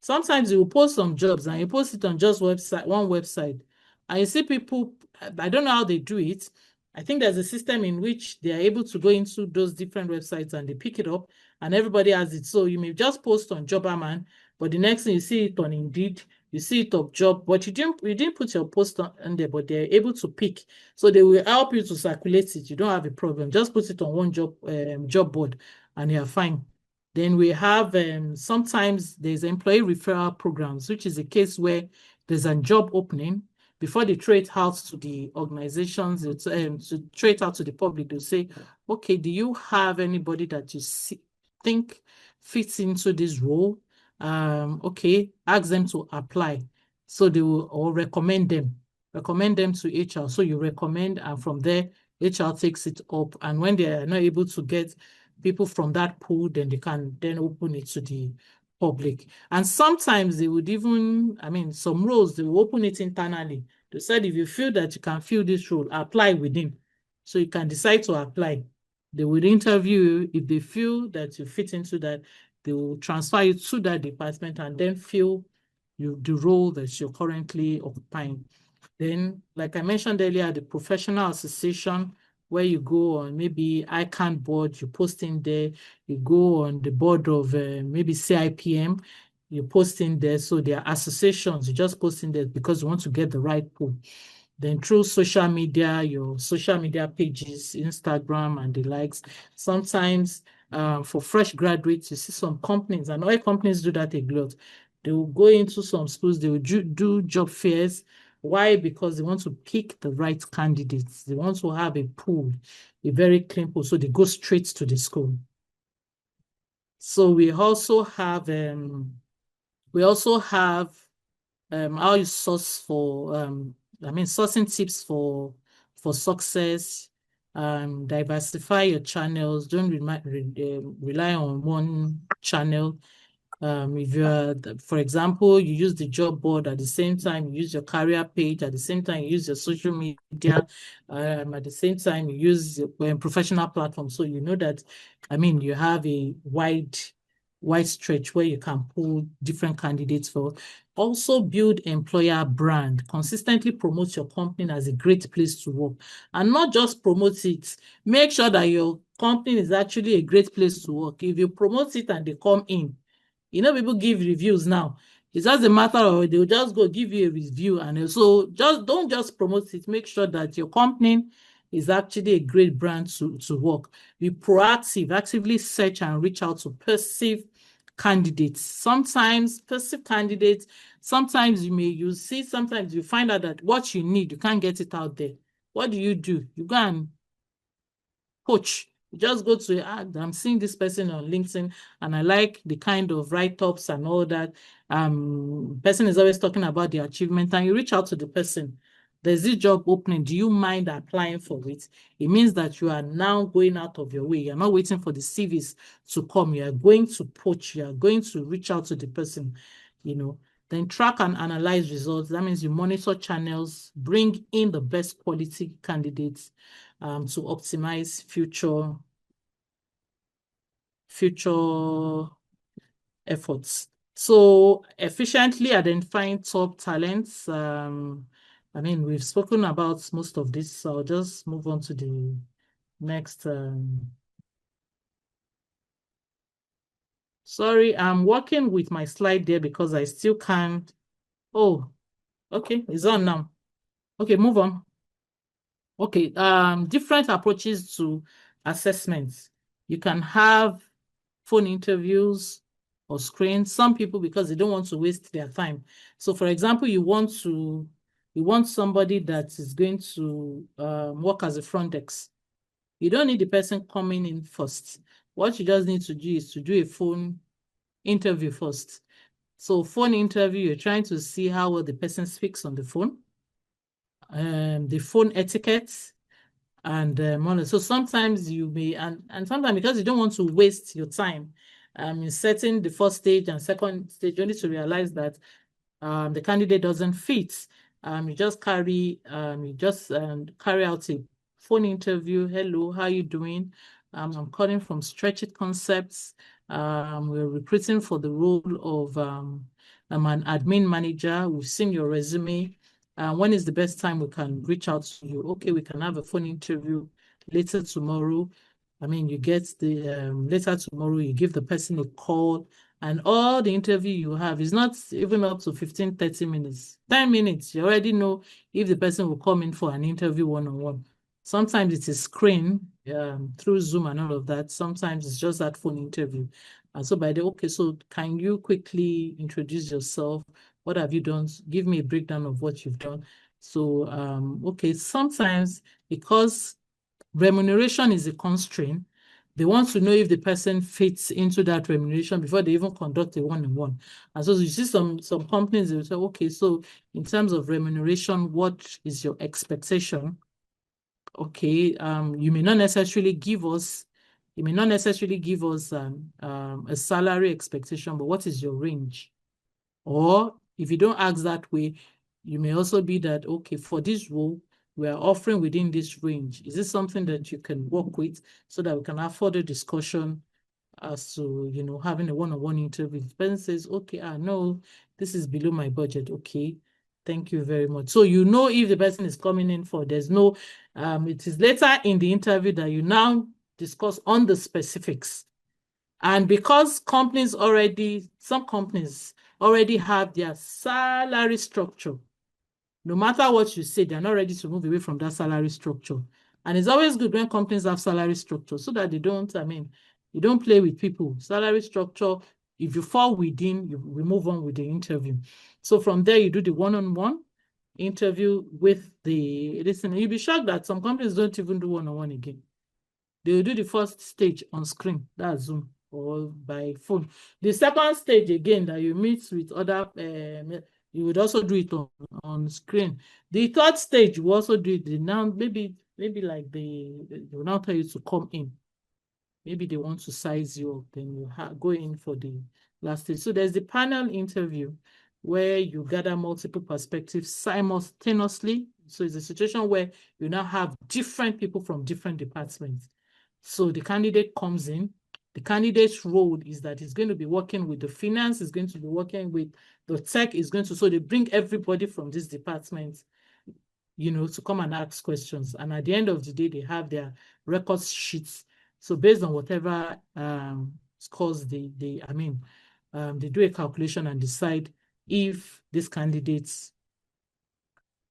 Sometimes you will post some jobs and you post it on just one website. And you see people, I don't know how they do it. I think there's a system in which they are able to go into those different websites and they pick it up and everybody has it. So you may just post on Jobberman, but the next thing you see it on Indeed, you see it on Job, but you didn't put your post on there, but they're able to pick. So they will help you to circulate it. You don't have a problem. Just put it on one job board and you're fine. Then we have sometimes there's employee referral programs, which is a case where there's a job opening. Before they throw it out to the organizations, to throw it out to the public, they'll say, okay, do you have anybody that you think fits into this role? Okay, ask them to apply. So they will, or recommend them to HR. So you recommend, and from there, HR takes it up. And when they are not able to get people from that pool, then they can then open it to the public. And sometimes they would even, I mean, some roles, they will open it internally. They said, if you feel that you can fill this role, apply within. So you can decide to apply. They would interview you. If they feel that you fit into that, they will transfer you to that department and then fill the role that you're currently occupying. Then, like I mentioned earlier, the professional association, where you go on maybe ICANN board, you post in there, you go on the board of maybe CIPM, you post in there. So there are associations, you just post in there because you want to get the right pool. Then through social media, your social media pages, Instagram and the likes. Sometimes for fresh graduates, you see some companies, and all companies do that a lot. They will go into some schools, they will do job fairs Why? Because they want to pick the right candidates. They want to have a pool, a very clean pool, so they go straight to the school. So we also have how you source for sourcing tips for success. Diversify your channels. Don't rely on one channel. If you're, for example, you use the job board at the same time, you use your career page, at the same time, you use your social media, at the same time, you use professional platforms. So you know that, you have a wide stretch where you can pull different candidates for. Also build employer brand. Consistently promote your company as a great place to work. And not just promote it. Make sure that your company is actually a great place to work. If you promote it and they come in, people give reviews now. It's just a matter of they'll just go give you a review. And so don't just promote it. Make sure that your company is actually a great brand to work. Be proactive, actively search and reach out to perceived candidates. Sometimes perceived candidates, sometimes sometimes you find out that what you need, you can't get it out there. What do? You go and poach. You just go to I'm seeing this person on LinkedIn and I like the kind of write-ups and all that. Person is always talking about the achievement and you reach out to the person. There's this job opening. Do you mind applying for it? It means that you are now going out of your way. You're not waiting for the CVs to come. You are going to poach. You are going to reach out to the person, Then track and analyze results. That means you monitor channels, bring in the best quality candidates, to optimize future efforts. So efficiently identifying top talents. We've spoken about most of this, so I'll just move on to the next. Sorry, I'm working with my slide there because I still can't. Oh, okay, it's on now. Okay, move on. Okay, different approaches to assessments. You can have phone interviews or screen. Some people, because they don't want to waste their time. So for example, you want somebody that is going to work as a front desk. You don't need the person coming in first. What you just need to do is to do a phone interview first. So phone interview, you're trying to see how well the person speaks on the phone, the phone etiquette, and so sometimes you may, and sometimes because you don't want to waste your time in setting the first stage and second stage, only to realize that the candidate doesn't fit. You just carry out a phone interview. Hello, how are you doing? I'm calling from Stretch It Concepts. We're recruiting for the role of an admin manager. We've seen your resume. When is the best time we can reach out to you? Okay, we can have a phone interview later tomorrow. You get the later tomorrow, you give the person a call, and all the interview you have is not even up to 15, 30 minutes. 10 minutes, you already know if the person will come in for an interview one-on-one. Sometimes it is screen through Zoom and all of that. Sometimes it's just that phone interview. And so so can you quickly introduce yourself? What have you done? Give me a breakdown of what you've done. So, okay, sometimes because remuneration is a constraint, they want to know if the person fits into that remuneration before they even conduct a one-on-one. And so you see some companies, they will say, okay, so in terms of remuneration, what is your expectation? Okay, you may not necessarily give us a salary expectation, but what is your range? Or if you don't ask that way, you may also be that, okay, for this role, we are offering within this range. Is this something that you can work with so that we can have further discussion as to, having a one-on-one interview? The person says, okay, no, this is below my budget. Okay, thank you very much. So if the person is coming in for, it is later in the interview that you now discuss on the specifics. And because some companies already have their salary structure, no matter what you say, they're not ready to move away from that salary structure. And it's always good when companies have salary structure so that you don't play with people. Salary structure, if you fall within, we move on with the interview. So from there, you do the one-on-one. interview with the listener. You'll be shocked that some companies don't even do one-on-one again. They will do the first stage on screen, that's Zoom or by phone. The second stage again that you meet with other, you would also do it on screen. The third stage you also do it now. Maybe like they will now tell you to come in. Maybe they want to size you up, then you go in for the last stage. So there's the panel interview where you gather multiple perspectives simultaneously. So it's a situation where you now have different people from different departments. So the candidate comes in. The candidate's role is that he's going to be working with the finance, is going to be working with the tech, is going to, so they bring everybody from this department, to come and ask questions. And at the end of the day, they have their record sheets. So based on whatever scores they do a calculation and decide if this candidate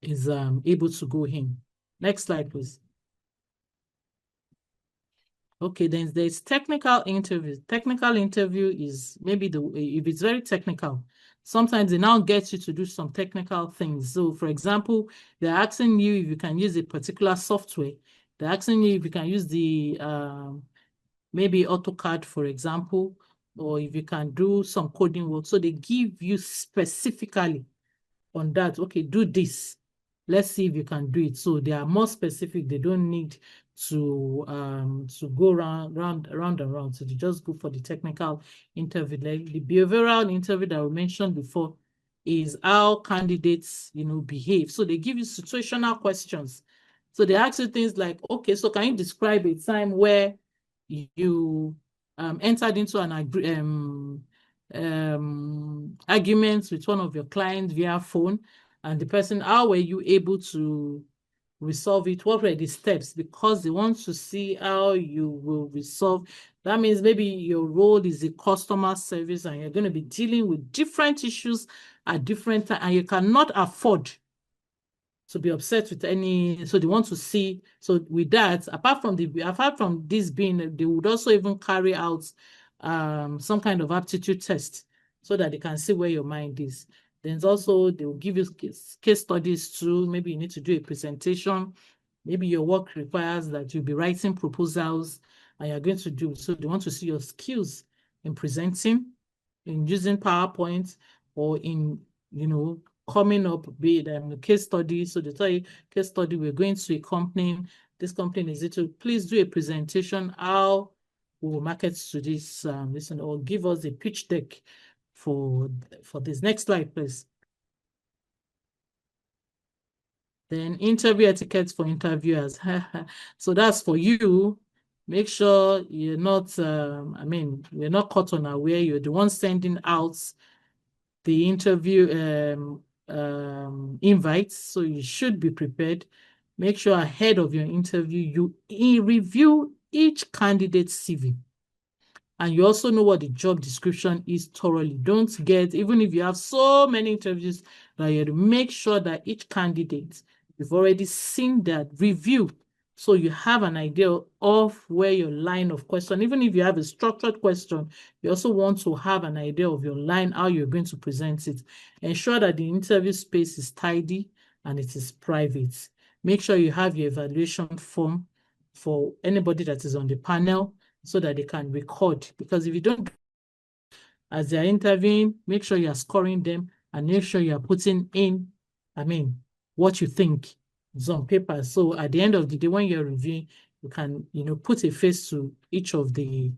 is able to go in. Next slide, please. Okay, then there's technical interview. Technical interview is maybe if it's very technical, sometimes they now get you to do some technical things. So for example, they're asking you if you can use a particular software. They're asking you if you can use the maybe AutoCAD, for example, or if you can do some coding work. So they give you specifically on that, okay, do this. Let's see if you can do it. So they are more specific. They don't need to go round and round. So they just go for the technical interview. Like the behavioral interview that we mentioned before is how candidates, behave. So they give you situational questions. So they ask you things like, okay, so can you describe a time where you entered into an arguments with one of your clients via phone, and the person, how were you able to resolve it? What were the steps? Because they want to see how you will resolve. That means maybe your role is a customer service and you're going to be dealing with different issues at different times, and you cannot afford to be upset with any, so they want to see. So with that, apart from this being, they would also even carry out some kind of aptitude test so that they can see where your mind is. Then also they will give you case studies too. Maybe you need to do a presentation. Maybe your work requires that you'll be writing proposals and you're going to do, so they want to see your skills in presenting, in using PowerPoint, or in, coming up with a case study. So they tell you, case study, we're going to a company. This company is it to please do a presentation how we will market to this, or give us a pitch deck for this. Next slide, please. Then interview etiquette for interviewers. So that's for you. Make sure you're not, you're not caught unaware. You're the one sending out the interview invites, so you should be prepared. Make sure ahead of your interview, you review each candidate's CV. And you also know what the job description is thoroughly. Don't get, even if you have so many interviews, that you have to make sure that each candidate, you've already seen that review. So you have an idea of where your line of question, even if you have a structured question, you also want to have an idea of your line, how you're going to present it. Ensure that the interview space is tidy and it is private. Make sure you have your evaluation form for anybody that is on the panel so that they can record. Because if you don't, as they're interviewing, make sure you're scoring them and make sure you're putting in, what you think is on paper. So at the end of the day, when you're reviewing, you can, put a face to each of the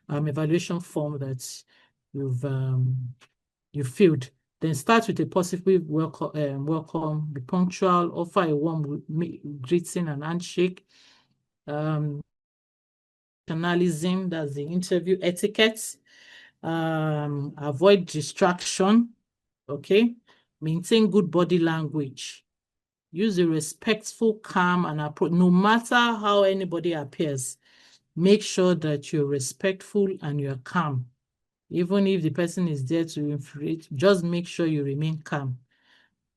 evaluation form that you've filled. Then start with a positive welcome, be punctual, offer a warm greeting and handshake. Journalism, that's the interview etiquette. Avoid distraction, okay? Maintain good body language. Use a respectful, calm, and approach. No matter how anybody appears, make sure that you're respectful and you're calm. Even if the person is there to infuriate, just make sure you remain calm.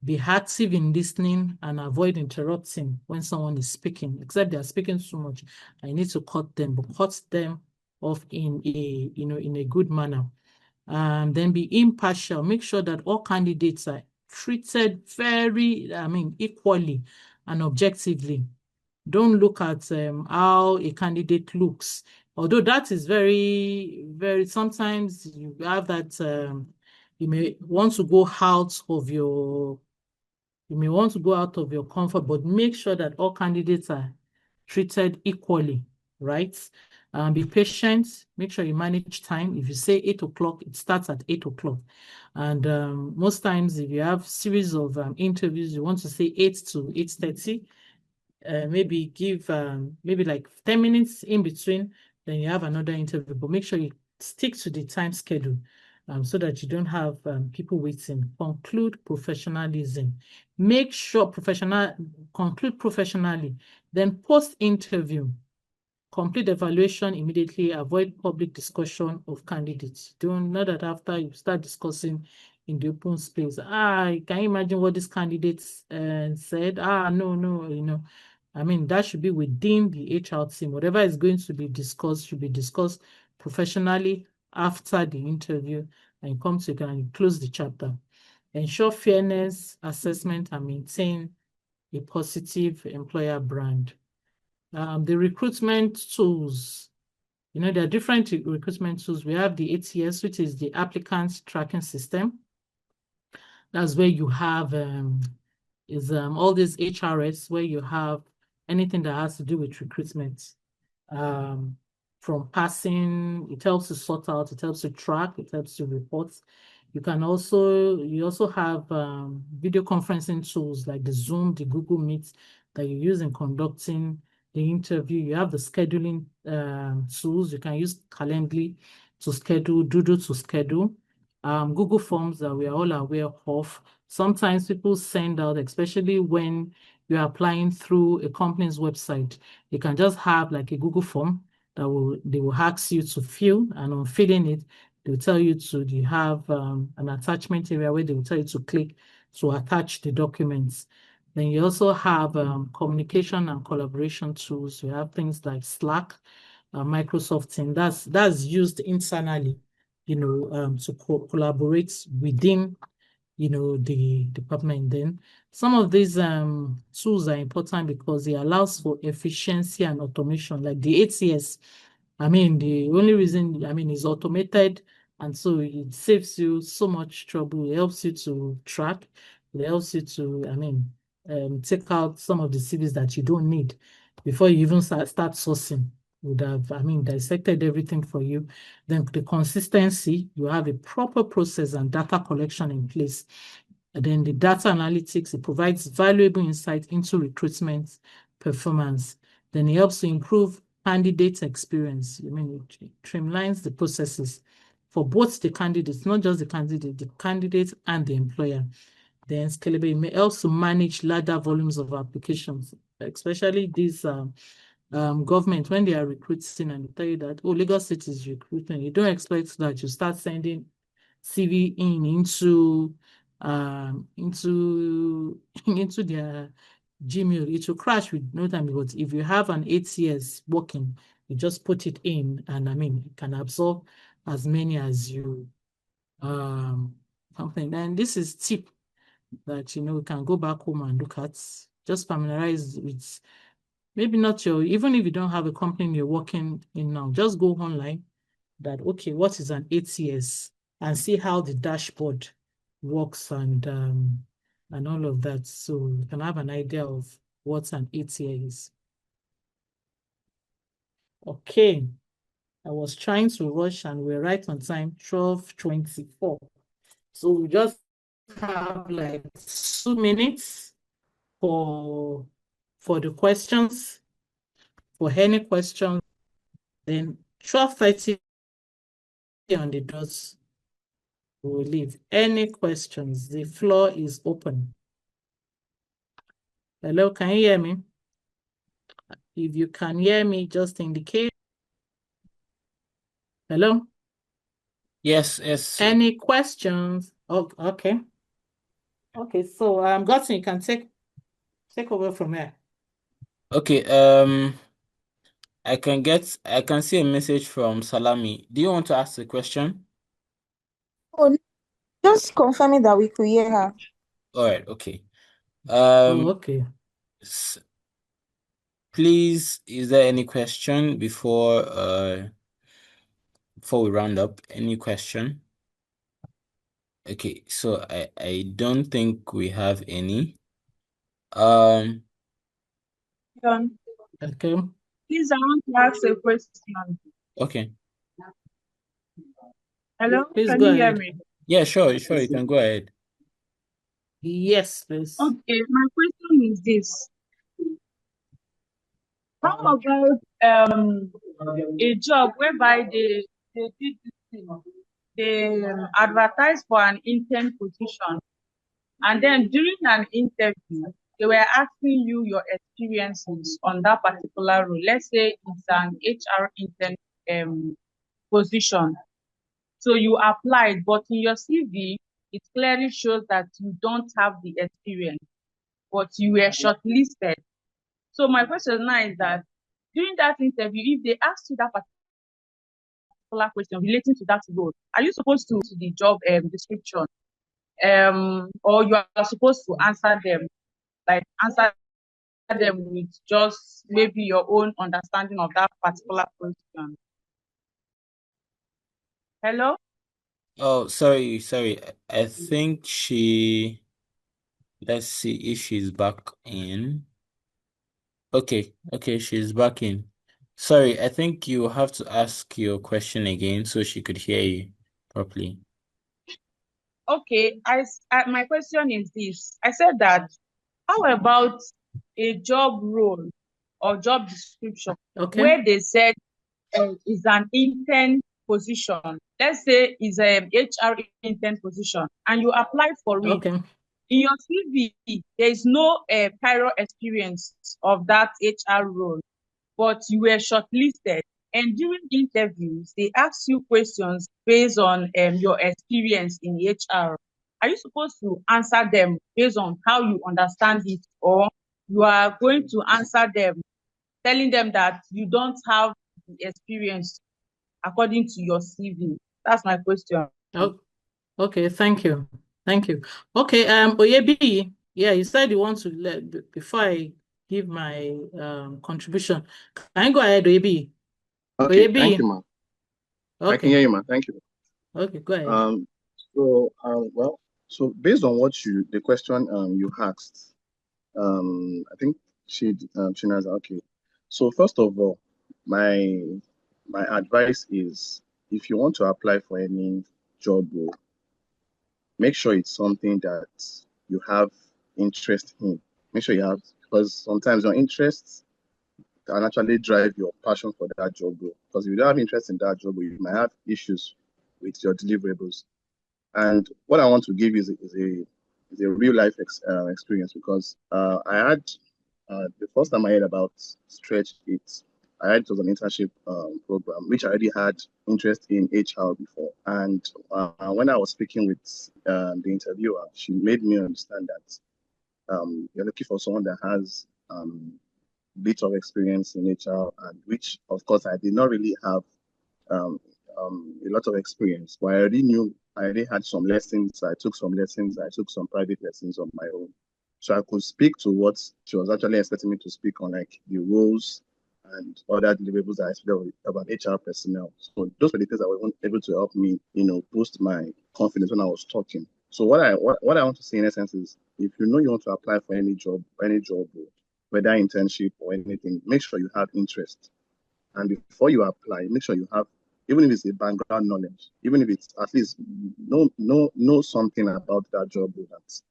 Be active in listening and avoid interrupting when someone is speaking, except they are speaking too much. I need to cut them, but cut them off in a good manner. Then be impartial. Make sure that all candidates are treated very, equally and objectively. Don't look at how a candidate looks. Although that is very, very, sometimes you have that, you may want to go out of your comfort, but make sure that all candidates are treated equally, right? Be patient. Make sure you manage time. If you say 8 o'clock, it starts at 8 o'clock. And most times, if you have series of interviews, you want to say 8 to 8:30. Maybe give maybe like 10 minutes in between, then you have another interview. But make sure you stick to the time schedule so that you don't have people waiting. Conclude professionalism. Make sure conclude professionally. Then post-interview, complete evaluation immediately. Avoid public discussion of candidates. Don't know that after you start discussing in the open space. Can you imagine what this candidate said? No, that should be within the HR team. Whatever is going to be discussed should be discussed professionally after the interview, and come together and close the chapter. Ensure fairness, assessment, and maintain a positive employer brand. The recruitment tools. There are different recruitment tools. We have the ATS, which is the applicant tracking system. That's where you have all these HRS, where you have anything that has to do with recruitment. From passing, it helps to sort out, it helps to track, it helps to report. You also have video conferencing tools like the Zoom, the Google Meet that you use in conducting the interview. You have the scheduling tools. You can use Calendly to schedule, Doodle to schedule. Google Forms that we are all aware of. Sometimes people send out, especially when you're applying through a company's website, they can just have like a Google form that they will ask you to fill, and on filling it, they will tell you you have an attachment area where they will tell you to click to attach the documents. Then you also have communication and collaboration tools. You have things like Slack, Microsoft Teams. That's used internally, to collaborate within, the department. Then some of these tools are important because it allows for efficiency and automation, like the ATS. The only reason, is automated, and so it saves you so much trouble. It helps you to track. It helps you to, take out some of the CVs that you don't need before you even start sourcing. Would have, dissected everything for you. Then the consistency, you have a proper process and data collection in place. And then the data analytics, it provides valuable insight into recruitment performance. Then it helps to improve candidate experience. It streamlines the processes for both the candidates, not just the candidate and the employer. Then scalable, it helps to manage larger volumes of applications, especially these government, when they are recruiting and they tell you that, Lagos State is recruiting, you don't expect that you start sending CV into their Gmail. It will crash with no time, because if you have an ATS working, you just put it in, and it can absorb as many as you something. And this is tip that we can go back home and look at. Just familiarize with, maybe not even if you don't have a company you're working in now, just go online, that, okay, what is an ATS, and see how the dashboard works and all of that. So you can have an idea of what an ATS is. Okay. I was trying to rush and we're right on time, 12:24. So we just have like 2 minutes for the questions. For any questions, then 12:30 on the dot, we will leave. Any questions? The floor is open. Hello, can you hear me? If you can hear me, just indicate. Hello? Yes. Any questions? Oh, okay. Okay, so Gotson, you can take over from here. Okay. I can see a message from Salami. Do you want to ask a question? Oh, just confirming that we could hear her. All right, okay. Okay. Please, is there any question before we round up? Any question? Okay, so I don't think we have any. Okay. Please, I want to ask a question. Okay. Hello, Please can go you hear ahead. me? Yeah, sure, you can go ahead. Yes, please. Okay, my question is this. How about a job whereby they did this thing, they advertise for an intern position, and then during an interview, they were asking you your experiences on that particular role. Let's say it's an HR intern position. So you applied, but in your CV, it clearly shows that you don't have the experience, but you were shortlisted. So my question now is that during that interview, if they ask you that particular question relating to that role, are you supposed to the job description, or you are supposed to answer them, like answer them with just maybe your own understanding of that particular question? Hello? Oh, sorry. I think let's see if she's back in. Okay, she's back in. Sorry, I think you have to ask your question again so she could hear you properly. Okay, my question is this. I said that, how about a job role or job description where they said is an intern position? Let's say it's a HR intern position, and you applied for it. Okay. In your CV, there is no prior experience of that HR role, but you were shortlisted. And during interviews, they ask you questions based on your experience in HR. Are you supposed to answer them based on how you understand it, or you are going to answer them telling them that you don't have the experience according to your CV? That's my question. Oh, okay. Thank you. Okay. Oyebi, yeah, you said you want to before I give my contribution. Can I go ahead, Oyebi? Okay, Oyebi. thank you, ma'am. I can hear you, ma'am. Thank you. Okay, go ahead. So based on the question you asked, I think Shina's okay. So first of all, my advice is, if you want to apply for any job role, make sure it's something that you have interest in. Make sure you have, because sometimes your interests can actually drive your passion for that job role. Because if you don't have interest in that job role, you might have issues with your deliverables. And what I want to give is a real life experience, because I had the first time I heard about Stretch It, I had it was an internship program, which I already had interest in HR before. And when I was speaking with the interviewer, she made me understand that you're looking for someone that has bit of experience in HR, and which, of course, I did not really have a lot of experience, but I already had some lessons. I took some lessons. I took some private lessons on my own. So I could speak to what she was actually expecting me to speak on, like the roles and other deliverables that I expected about HR personnel. So those were the things that were able to help me, boost my confidence when I was talking. So what I want to say in essence is, if you know you want to apply for any job, whether internship or anything, make sure you have interest. And before you apply, make sure you have, even if it's a background knowledge, even if it's at least know something about that job that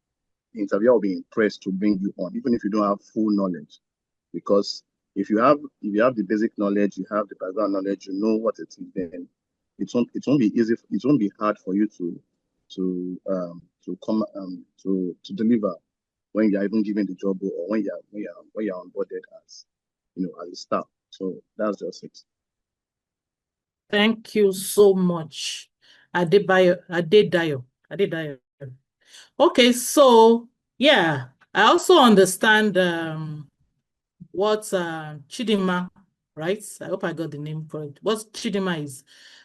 the interviewer will be impressed to bring you on, even if you don't have full knowledge. Because if you have the basic knowledge, you have the background knowledge, you know what it is, then it won't be easy, it won't be hard for you to deliver when you're even given the job, or when you're onboarded as as a staff. So that's just it. Thank you so much, Adedayo. Okay, so yeah, I also understand what Chidinma, right? I hope I got the name correct. What Chidinma is,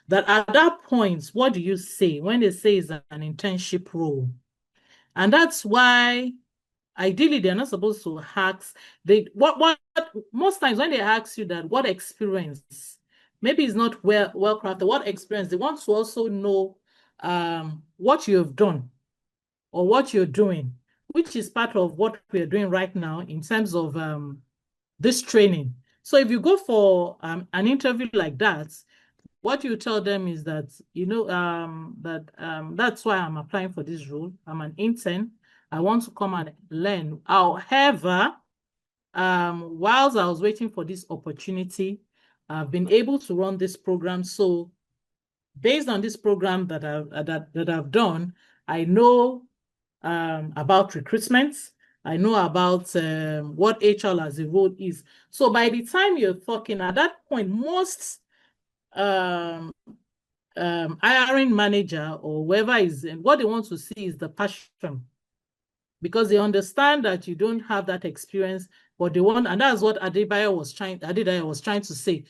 that at that point, what do you say when they say it's an internship role? And that's why ideally they're not supposed to ask what most times when they ask you that what experience, maybe it's not well crafted, what experience, they want to also know what you have done or what you're doing, which is part of what we're doing right now in terms of this training. So if you go for an interview like that, what you tell them is that, that's why I'm applying for this role. I'm an intern. I want to come and learn. However, whilst I was waiting for this opportunity, I've been able to run this program. So based on this program that I've done, I know about recruitment. I know about what HR as a role is. So by the time you're talking, at that point, most hiring manager or whoever is, what they want to see is the passion, because they understand that you don't have that experience, but they want, and that's what Adebayo was trying to say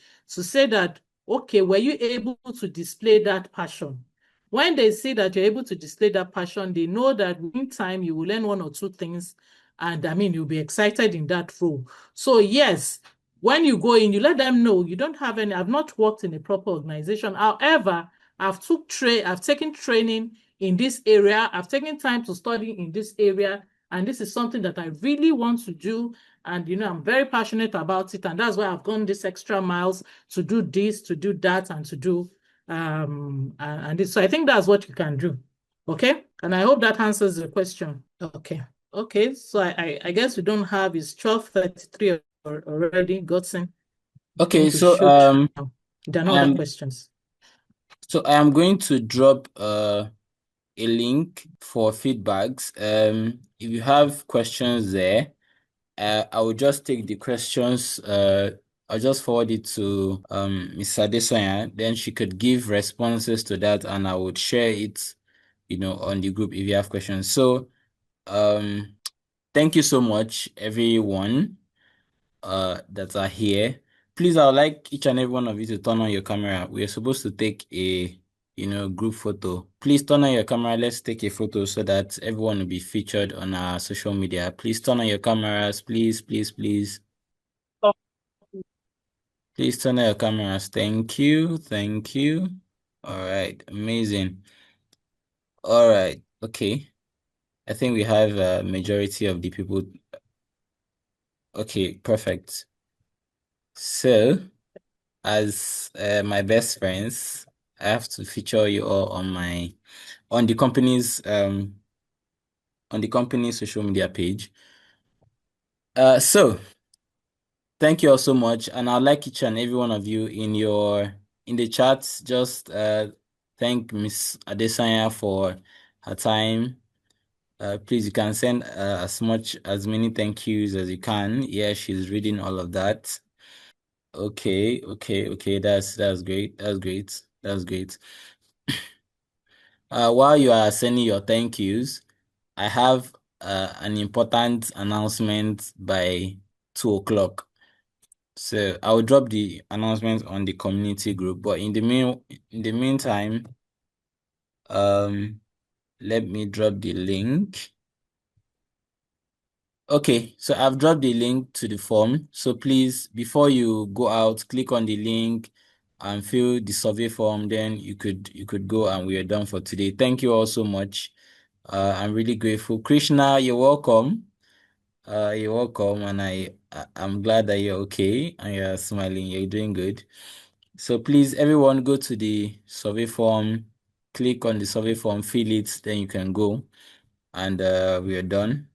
that, okay, were you able to display that passion? When they see that you're able to display that passion, they know that in time you will learn one or two things, and I mean, you'll be excited in that role. So yes, when you go in, you let them know you don't have any, I've not worked in a proper organization. However, I've taken training in this area. I've taken time to study in this area, and this is something that I really want to do. And, I'm very passionate about it. And that's why I've gone this extra miles to do this, to do that, and to do, so I think that's what you can do. Okay. And I hope that answers the question. Okay. Okay. So I guess we don't have, it's 12:33 already, Godson. Okay, so there are no other questions. So I am going to drop a link for feedbacks. If you have questions there, I will just take the questions. I'll just forward it to Ms. Adesanya. Then she could give responses to that, and I would share it, on the group if you have questions. So, thank you so much, everyone, that are here. Please, I would like each and every one of you to turn on your camera. We are supposed to take a, group photo. Please turn on your camera. Let's take a photo so that everyone will be featured on our social media. Please turn on your cameras. Please, please, please. Please turn on your cameras. Thank you. Thank you. All right. Amazing. All right. Okay. I think we have a majority of the people. Okay, perfect. So, as my best friends, I have to feature you all on the company's social media page. So thank you all so much, and I'd like each and every one of you in the chats, just thank Miss Adesanya for her time. Please, you can send as many thank yous as you can. Yeah, she's reading all of that. Okay. That's great. That's great. While you are sending your thank yous, I have an important announcement by 2 o'clock. So I will drop the announcement on the community group. But in the meantime, let me drop the link. Okay, so I've dropped the link to the form. So please, before you go out, click on the link and fill the survey form. Then you could go, and we are done for today. Thank you all so much. I'm really grateful. Krishna, you're welcome. You're welcome, and I'm glad that you're okay and you're smiling. You're doing good. So please, everyone, go to the survey form, click on the survey form, fill it, then you can go, and we are done.